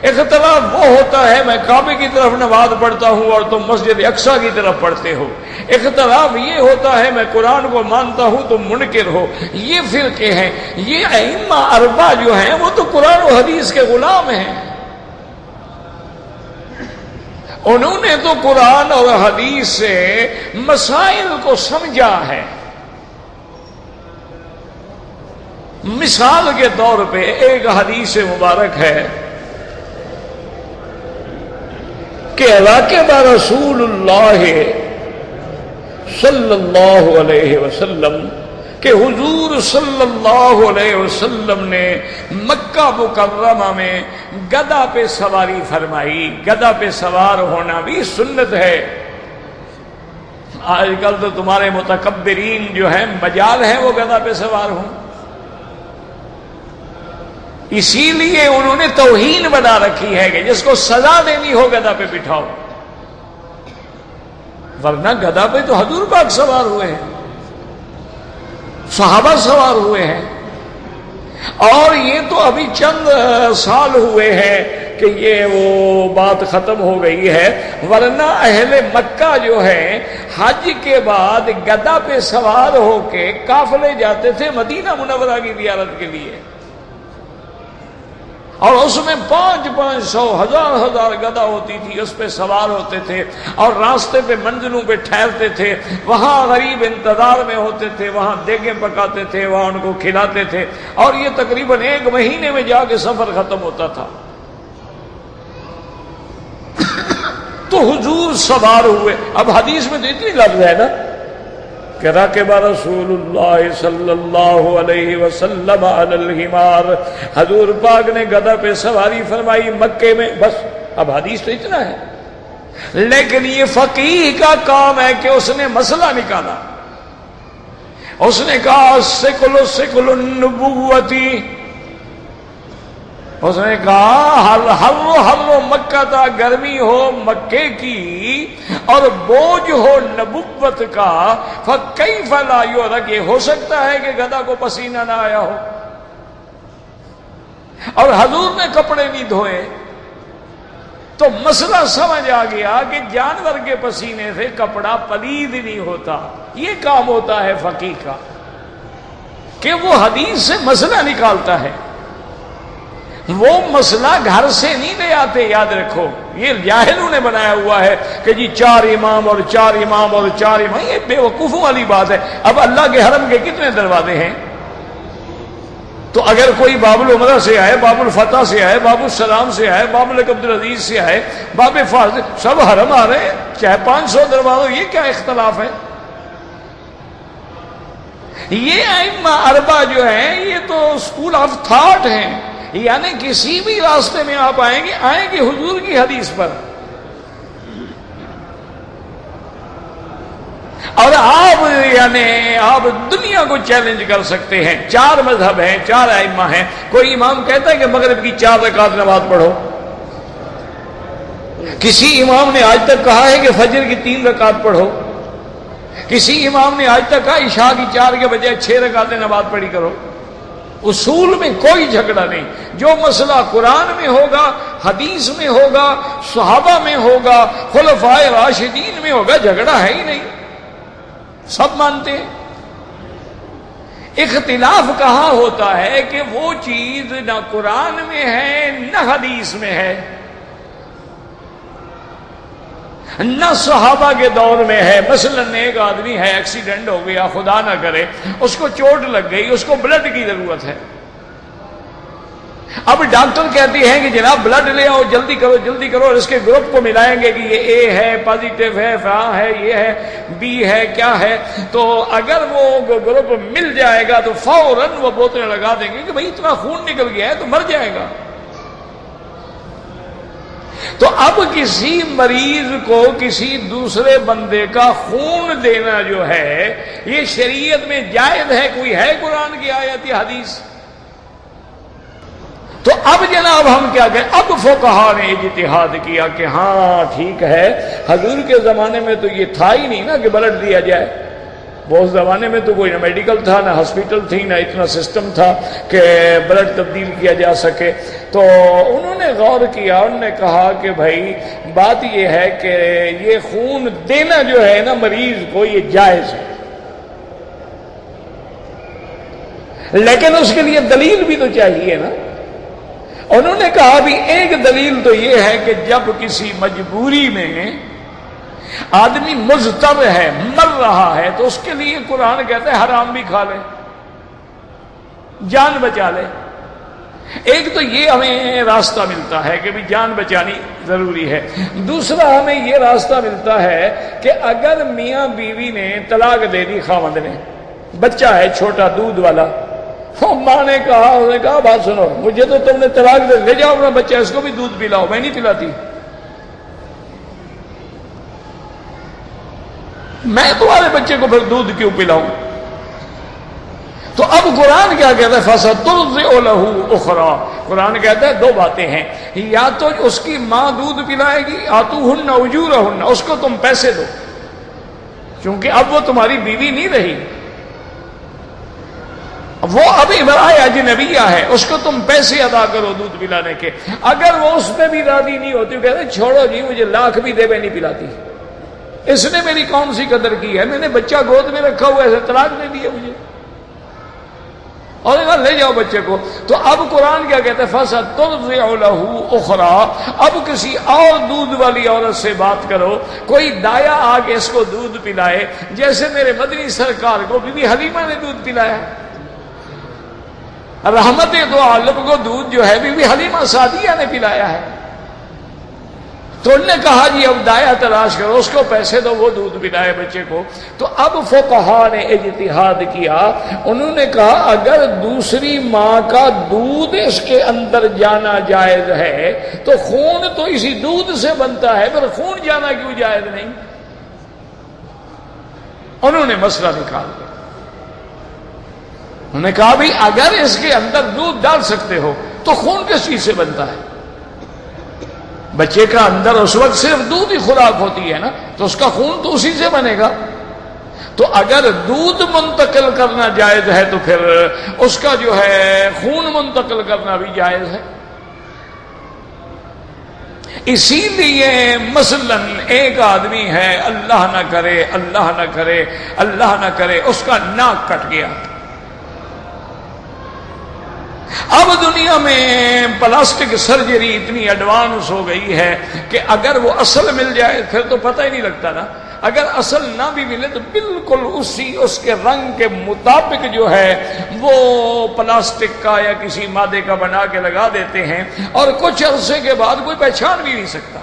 اختلاف وہ ہوتا ہے میں کعبے کی طرف نماز پڑھتا ہوں اور تم مسجد اقصیٰ کی طرف پڑھتے ہو. اختلاف یہ ہوتا ہے میں قرآن کو مانتا ہوں تم منکر ہو. یہ فرقے ہیں. یہ ائمہ اربعہ جو ہیں وہ تو قرآن و حدیث کے غلام ہیں. انہوں نے تو قرآن اور حدیث سے مسائل کو سمجھا ہے. مثال کے طور پہ ایک حدیث مبارک ہے کہ راکب رسول اللہ صلی اللہ علیہ وسلم کہ حضور صلی اللہ علیہ وسلم نے مکہ مکرمہ میں گدھا پہ سواری فرمائی. گدھا پہ سوار ہونا بھی سنت ہے. آج کل تو تمہارے متکبرین جو ہیں مجال ہے وہ گدھا پہ سوار ہوں. اسی لیے انہوں نے توہین بنا رکھی ہے کہ جس کو سزا دینی ہو گدھا پہ بٹھاؤ. ورنہ گدھا پہ تو حضور پاک سوار ہوئے ہیں, صحابہ سوار ہوئے ہیں. اور یہ تو ابھی چند سال ہوئے ہیں کہ یہ وہ بات ختم ہو گئی ہے. ورنہ اہل مکہ جو ہے حج کے بعد گدھا پہ سوار ہو کے قافلے جاتے تھے مدینہ منورہ کی زیارت کے لیے. اور اس میں 500 ہزار گدھا ہوتی تھی, اس پہ سوار ہوتے تھے اور راستے پہ منزلوں پہ ٹھہرتے تھے. وہاں غریب انتظار میں ہوتے تھے, وہاں دیگیں پکاتے تھے, وہاں ان کو کھلاتے تھے. اور یہ تقریباً 1 مہینے میں جا کے سفر ختم ہوتا تھا. تو حضور سوار ہوئے. اب حدیث میں تو اتنی لفظ ہے نا کہ رکب رسول اللہ صلی اللہ علیہ وسلم علی الحمار، حضور پاک نے گدھا پہ سواری فرمائی مکے میں. بس اب حدیث تو اتنا ہے، لیکن یہ فقیہ کا کام ہے کہ اس نے مسئلہ نکالا. اس نے کہا سکل النبوتی، اس نے کہا ہر مکہ تھا، گرمی ہو مکے کی اور بوجھ ہو نبوت کا، فکیف لا یورک، یہ ہو سکتا ہے کہ گدھا کو پسینہ نہ آیا ہو. اور حضور نے کپڑے نہیں دھوئے تو مسئلہ سمجھ آ گیا کہ جانور کے پسینے سے کپڑا پلید نہیں ہوتا. یہ کام ہوتا ہے فقیہ کا کہ وہ حدیث سے مسئلہ نکالتا ہے. وہ مسئلہ گھر سے نہیں لے آتے، یاد رکھو. یہ جاہلوں نے بنایا ہوا ہے کہ جی 4 امام اور 4 امام اور 4 امام. یہ بے وقوفوں والی بات ہے. اب اللہ کے حرم کے کتنے دروازے ہیں؟ تو اگر کوئی باب العمرہ سے آئے، باب الفتح سے آئے، باب السلام سے آئے، باب الملک عبدالعزیز سے آئے، باب فاضل، سب حرم آ رہے ہیں، چاہے 500 دروازوں. یہ کیا اختلاف ہے؟ یہ ائمہ اربعہ جو ہیں یہ تو اسکول آف تھاٹ ہیں، یعنی کسی بھی راستے میں آپ آئیں گے حضور کی حدیث پر. اور آپ دنیا کو چیلنج کر سکتے ہیں. 4 مذہب ہیں، 4 ائمہ ہیں. کوئی امام کہتا ہے کہ مغرب کی 4 رکعت نماز پڑھو. کسی امام نے آج تک کہا ہے کہ فجر کی 3 رکعت پڑھو. کسی امام نے آج تک کہا عشاء کی 4 کے بجائے 6 رکعتیں نماز پڑھی کرو. اصول میں کوئی جھگڑا نہیں. جو مسئلہ قرآن میں ہوگا، حدیث میں ہوگا، صحابہ میں ہوگا، خلفائے راشدین میں ہوگا، جھگڑا ہے ہی نہیں، سب مانتے ہیں. اختلاف کہاں ہوتا ہے کہ وہ چیز نہ قرآن میں ہے نہ حدیث میں ہے، نہ صحابہ کے دور میں ہے. مثلا ایک آدمی ہے، ایکسیڈنٹ ہو گیا، خدا نہ کرے، اس کو چوٹ لگ گئی، اس کو بلڈ کی ضرورت ہے. اب ڈاکٹر کہتی ہیں کہ جناب بلڈ لے آؤ، جلدی کرو جلدی کرو، اور اس کے گروپ کو ملائیں گے کہ یہ اے ہے، پازیٹیو ہے، فلاں ہے، یہ ہے، بی ہے، کیا ہے. تو اگر وہ گروپ مل جائے گا تو فوراً وہ بوتلیں لگا دیں گے کہ بھئی اتنا خون نکل گیا ہے تو مر جائے گا. تو اب کسی مریض کو کسی دوسرے بندے کا خون دینا جو ہے یہ شریعت میں جائز ہے؟ کوئی ہے قرآن کی آیت یا حدیث؟ تو اب جناب ہم کیا کہیں؟ اب فقہا نے اجتہاد کیا کہ ہاں ٹھیک ہے، حضور کے زمانے میں تو یہ تھا ہی نہیں نا کہ بلڈ دیا جائے. وہ اس زمانے میں تو کوئی نہ میڈیکل تھا، نہ ہاسپٹل تھی، نہ اتنا سسٹم تھا کہ بلڈ تبدیل کیا جا سکے. تو انہوں نے غور کیا، انہوں نے کہا کہ بھائی بات یہ ہے کہ یہ خون دینا جو ہے نا مریض کو یہ جائز ہے، لیکن اس کے لیے دلیل بھی تو چاہیے نا. انہوں نے کہا بھی ایک دلیل تو یہ ہے کہ جب کسی مجبوری میں آدمی مضطر ہے، مر رہا ہے، تو اس کے لیے قرآن کہتا ہے حرام بھی کھا لے، جان بچا لے. ایک تو یہ ہمیں راستہ ملتا ہے کہ بھی جان بچانی ضروری ہے. دوسرا ہمیں یہ راستہ ملتا ہے کہ اگر میاں بیوی نے طلاق دے دی، خاوند نے، بچہ ہے چھوٹا دودھ والا، ماں نے کہا، اس نے کہا بات سنو، مجھے تو تم نے طلاق دے، لے جاؤ اپنا بچہ، اس کو بھی دودھ پلاؤ، میں نہیں پلاتی، میں تمہارے بچے کو پھر دودھ کیوں پلاؤں. تو اب قرآن کیا کہتا ہے؟ فَسَتُرْضِعُ لَهُ أُخْرَى. قرآن کہتا ہے 2 باتیں ہیں، یا تو اس کی ماں دودھ پلائے گی، آتُوهُنَّ أُجُورَهُنَّ، اس کو تم پیسے دو، کیونکہ اب وہ تمہاری بیوی نہیں رہی، وہ اب امرأہ اجنبیہ ہے، اس کو تم پیسے ادا کرو دودھ پلانے کے. اگر وہ اس پہ بھی راضی نہیں ہوتی، کہتے ہیں چھوڑو جی، مجھے لاکھ بھی دے میں نہیں پلاتی، اس نے میری کون سی قدر کی ہے، میں نے بچہ گود میں رکھا ہوا ہے، طلاق دے دی ہے مجھے، اور لے جاؤ بچے کو. تو اب قرآن کیا کہتا ہے؟ فَسَتُرْضِعُ لَهُ أُخْرَى. اب کسی اور دودھ والی عورت سے بات کرو، کوئی دایا آ کے اس کو دودھ پلائے، جیسے میرے مدنی سرکار کو بی بی حلیمہ نے دودھ پلایا، رحمت دو عالم کو دودھ جو ہے بی بی حلیمہ سعدیہ نے پلایا ہے. تو انہوں نے کہا جی اب دایا تلاش کرو، اس کو پیسے دو، وہ دودھ پلائے بچے کو۔ تو اب فقہا نے اجتہاد کیا، انہوں نے کہا اگر دوسری ماں کا دودھ اس کے اندر جانا جائز ہے تو خون تو اسی دودھ سے بنتا ہے، پھر خون جانا کیوں جائز نہیں؟ انہوں نے مسئلہ نکال دیا، انہوں نے کہا بھی اگر اس کے اندر دودھ ڈال سکتے ہو تو خون کس چیز سے بنتا ہے؟ بچے کا اندر اس وقت صرف دودھ ہی خوراک ہوتی ہے نا، تو اس کا خون تو اسی سے بنے گا۔ تو اگر دودھ منتقل کرنا جائز ہے تو پھر اس کا جو ہے خون منتقل کرنا بھی جائز ہے۔ اسی لیے مثلا ایک آدمی ہے، اللہ نہ کرے اللہ نہ کرے اللہ نہ کرے اس کا ناک کٹ گیا، اب دنیا میں پلاسٹک سرجری اتنی ایڈوانس ہو گئی ہے کہ اگر وہ اصل مل جائے پھر تو پتہ ہی نہیں لگتا نا، اگر اصل نہ بھی ملے تو بالکل اس کے رنگ کے مطابق جو ہے وہ پلاسٹک کا یا کسی مادے کا بنا کے لگا دیتے ہیں، اور کچھ عرصے کے بعد کوئی پہچان بھی نہیں سکتا۔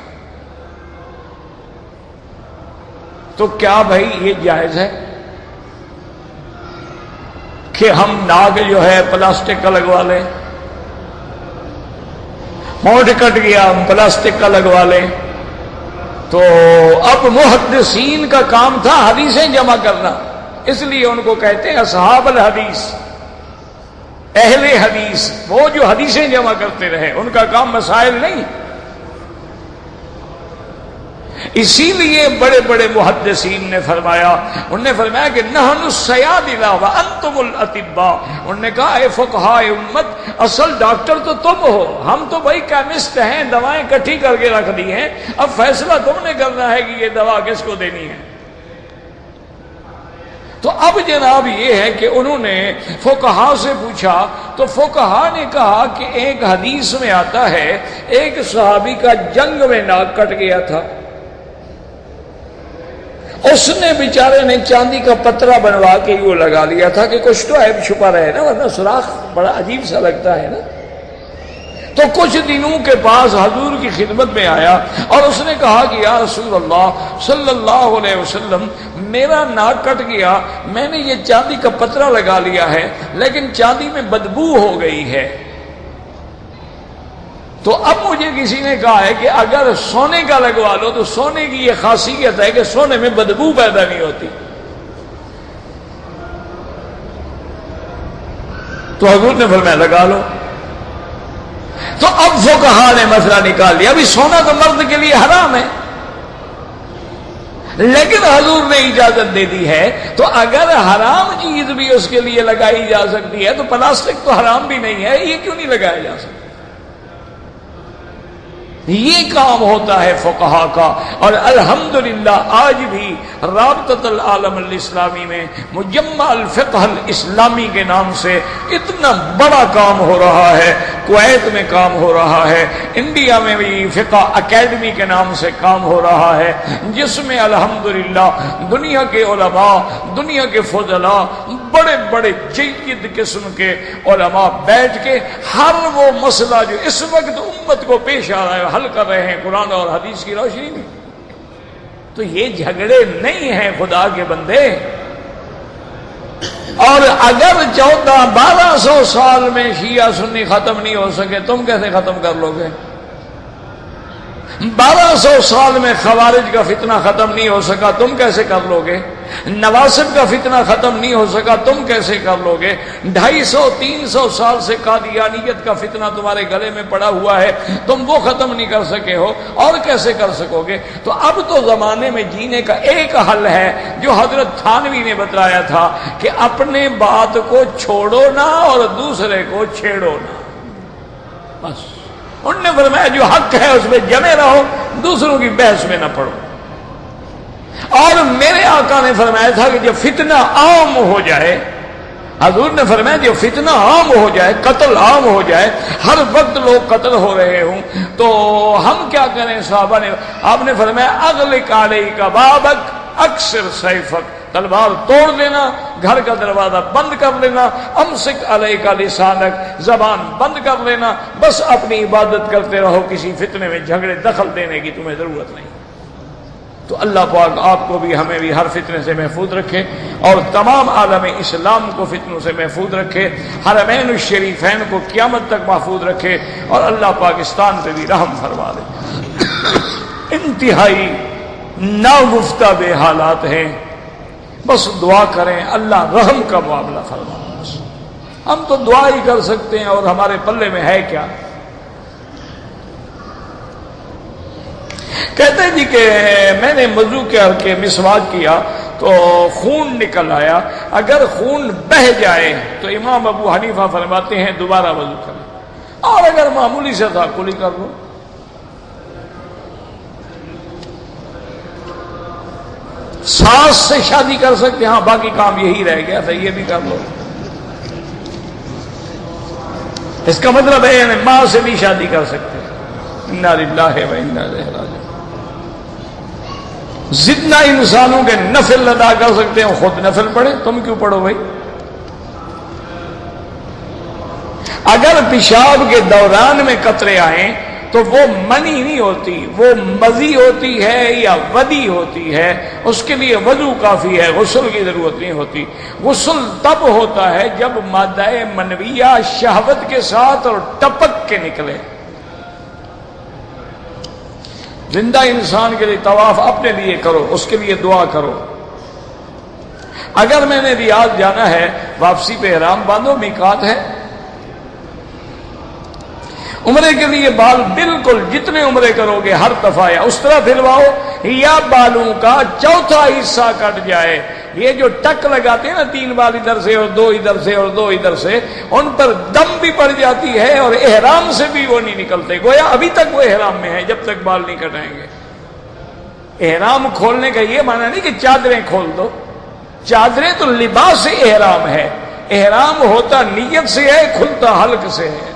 تو کیا بھائی یہ جائز ہے کہ ہم ناک جو ہے پلاسٹک کا لگوا لیں؟ ہونٹ کٹ گیا ہم پلاسٹک کا لگوا لیں؟ تو اب محدثین کا کام تھا حدیثیں جمع کرنا، اس لیے ان کو کہتے ہیں اصحاب الحدیث، اہل حدیث، وہ جو حدیثیں جمع کرتے رہے، ان کا کام مسائل نہیں۔ اسی لیے بڑے بڑے محدثین نے فرمایا، انہوں نے فرمایا کہ نحن الصیادلہ وانتم الاطباء، انہوں نے کہا اے فقہائے امت اصل ڈاکٹر تو تم ہو، ہم تو بھائی کیمسٹ ہیں، دوائیں کٹھی کر کے رکھ دی ہیں، اب فیصلہ تم نے کرنا ہے کہ یہ دوا کس کو دینی ہے۔ تو اب جناب یہ ہے کہ انہوں نے فقہا سے پوچھا تو فقہا نے کہا کہ ایک حدیث میں آتا ہے ایک صحابی کا جنگ میں ناک کٹ گیا تھا، اس نے بیچارے نے چاندی کا پترا بنوا کے وہ لگا لیا تھا کہ کچھ تو عیب چھپا رہے نا، ورنہ سوراخ بڑا عجیب سا لگتا ہے نا۔ تو کچھ دنوں کے پاس حضور کی خدمت میں آیا اور اس نے کہا کہ یا رسول اللہ صلی اللہ علیہ وسلم میرا ناک کٹ گیا، میں نے یہ چاندی کا پترا لگا لیا ہے لیکن چاندی میں بدبو ہو گئی ہے۔ تو اب مجھے کسی نے کہا ہے کہ اگر سونے کا لگوا لو تو سونے کی یہ خاصیت ہے کہ سونے میں بدبو پیدا نہیں ہوتی۔ تو حضور نے فرمایا لگا لو۔ تو اب فقہا نے مسئلہ نکال لیا، ابھی سونا تو مرد کے لیے حرام ہے لیکن حضور نے اجازت دے دی ہے، تو اگر حرام چیز بھی اس کے لیے لگائی جا سکتی ہے تو پلاسٹک تو حرام بھی نہیں ہے، یہ کیوں نہیں لگایا جا سکتا؟ یہ کام ہوتا ہے فقہا کا۔ اور الحمدللہ آج بھی رابطۃ العالم الاسلامی میں مجمع الفقہ الاسلامی کے نام سے اتنا بڑا کام ہو رہا ہے، کویت میں کام ہو رہا ہے، انڈیا میں بھی فقہ اکیڈمی کے نام سے کام ہو رہا ہے، جس میں الحمدللہ دنیا کے علماء، دنیا کے فضلاء، بڑے بڑے جید قسم کے علماء بیٹھ کے ہر وہ مسئلہ جو اس وقت امت کو پیش آ رہا ہے حل کر رہے ہیں قرآن اور حدیث کی روشنی میں۔ تو یہ جھگڑے نہیں ہیں خدا کے بندے۔ اور اگر 1400-1200 سال میں شیعہ سنی ختم نہیں ہو سکے، تم کیسے ختم کر لو گے؟ 1200 سال میں خوارج کا فتنہ ختم نہیں ہو سکا، تم کیسے کر لو گے؟ نواسب کا فتنہ ختم نہیں ہو سکا، تم کیسے کر لو گے؟ 250-300 سال سے قادیانیت کا فتنہ تمہارے گلے میں پڑا ہوا ہے، تم وہ ختم نہیں کر سکے ہو، اور کیسے کر سکو گے؟ تو اب تو زمانے میں جینے کا ایک حل ہے جو حضرت تھانوی نے بتلایا تھا کہ اپنے بات کو چھوڑو نہ اور دوسرے کو چھیڑو نہ، بس۔ انہوں نے فرمایا جو حق ہے اس میں جمے رہو، دوسروں کی بحث میں نہ پڑو۔ اور میرے آقا نے فرمایا تھا کہ جب فتنہ عام ہو جائے، حضور نے فرمایا جب فتنہ عام ہو جائے، قتل عام ہو جائے، ہر وقت لوگ قتل ہو رہے ہوں، تو ہم کیا کریں؟ صحابہ نے، آپ نے فرمایا اغلق علیک بابک اکثر سیفک، تلوار توڑ دینا، گھر کا دروازہ بند کر لینا، امسک علیک لسانک، زبان بند کر لینا، بس اپنی عبادت کرتے رہو، کسی فتنے میں جھگڑے دخل دینے کی تمہیں ضرورت نہیں۔ تو اللہ پاک آپ کو بھی ہمیں بھی ہر فتنے سے محفوظ رکھے اور تمام عالم اسلام کو فتنوں سے محفوظ رکھے، حرمین الشریفین کو قیامت تک محفوظ رکھے، اور اللہ پاکستان پہ بھی رحم فرما دے۔ انتہائی ناگفتہ بے حالات ہیں، بس دعا کریں اللہ رحم کا معاملہ فرمائے۔ بس ہم تو دعا ہی کر سکتے ہیں، اور ہمارے پلے میں ہے کیا؟ کہتے جی کہ میں نے وضو کر کے مسواک کیا تو خون نکل آیا، اگر خون بہہ جائے تو امام ابو حنیفہ فرماتے ہیں دوبارہ وضو کریں، اور اگر معمولی سے تھا کلی کر لو۔ ساس سے شادی کر سکتے، ہاں باقی کام یہی رہ گیا تھا، یہ بھی کر لو۔ اس کا مطلب ہے یعنی ماں سے بھی شادی کر سکتے۔ انا للہ و انا الیہ راجعون۔ زدنا انسانوں کے نفل ادا کر سکتے ہیں، خود نفل پڑھے، تم کیوں پڑھو بھائی؟ اگر پیشاب کے دوران میں قطرے آئیں تو وہ منی نہیں ہوتی، وہ مزی ہوتی ہے یا ودی ہوتی ہے، اس کے لیے وضو کافی ہے، غسل کی ضرورت نہیں ہوتی۔ غسل تب ہوتا ہے جب مادہ منویہ شہوت کے ساتھ اور ٹپک کے نکلے۔ زندہ انسان کے لیے طواف اپنے لیے کرو، اس کے لیے دعا کرو۔ اگر میں نے ریاض جانا ہے، واپسی پہ احرام باندھو، میقات ہے۔ عمرے کے لیے بال بالکل جتنے عمرے کرو گے ہر دفعہ یا اس طرح پھرواؤ یا بالوں کا چوتھا حصہ کٹ جائے۔ یہ جو ٹک لگاتے ہیں نا، 3 بال ادھر سے اور 2 ادھر سے اور 2 ادھر سے، ان پر دم بھی پڑ جاتی ہے اور احرام سے بھی وہ نہیں نکلتے، گویا ابھی تک وہ احرام میں ہے جب تک بال نہیں کٹائیں گے۔ احرام کھولنے کا یہ معنی نہیں کہ چادریں کھول دو، چادریں تو لباس احرام ہے، احرام ہوتا نیت سے ہے، کھلتا حلق سے ہے۔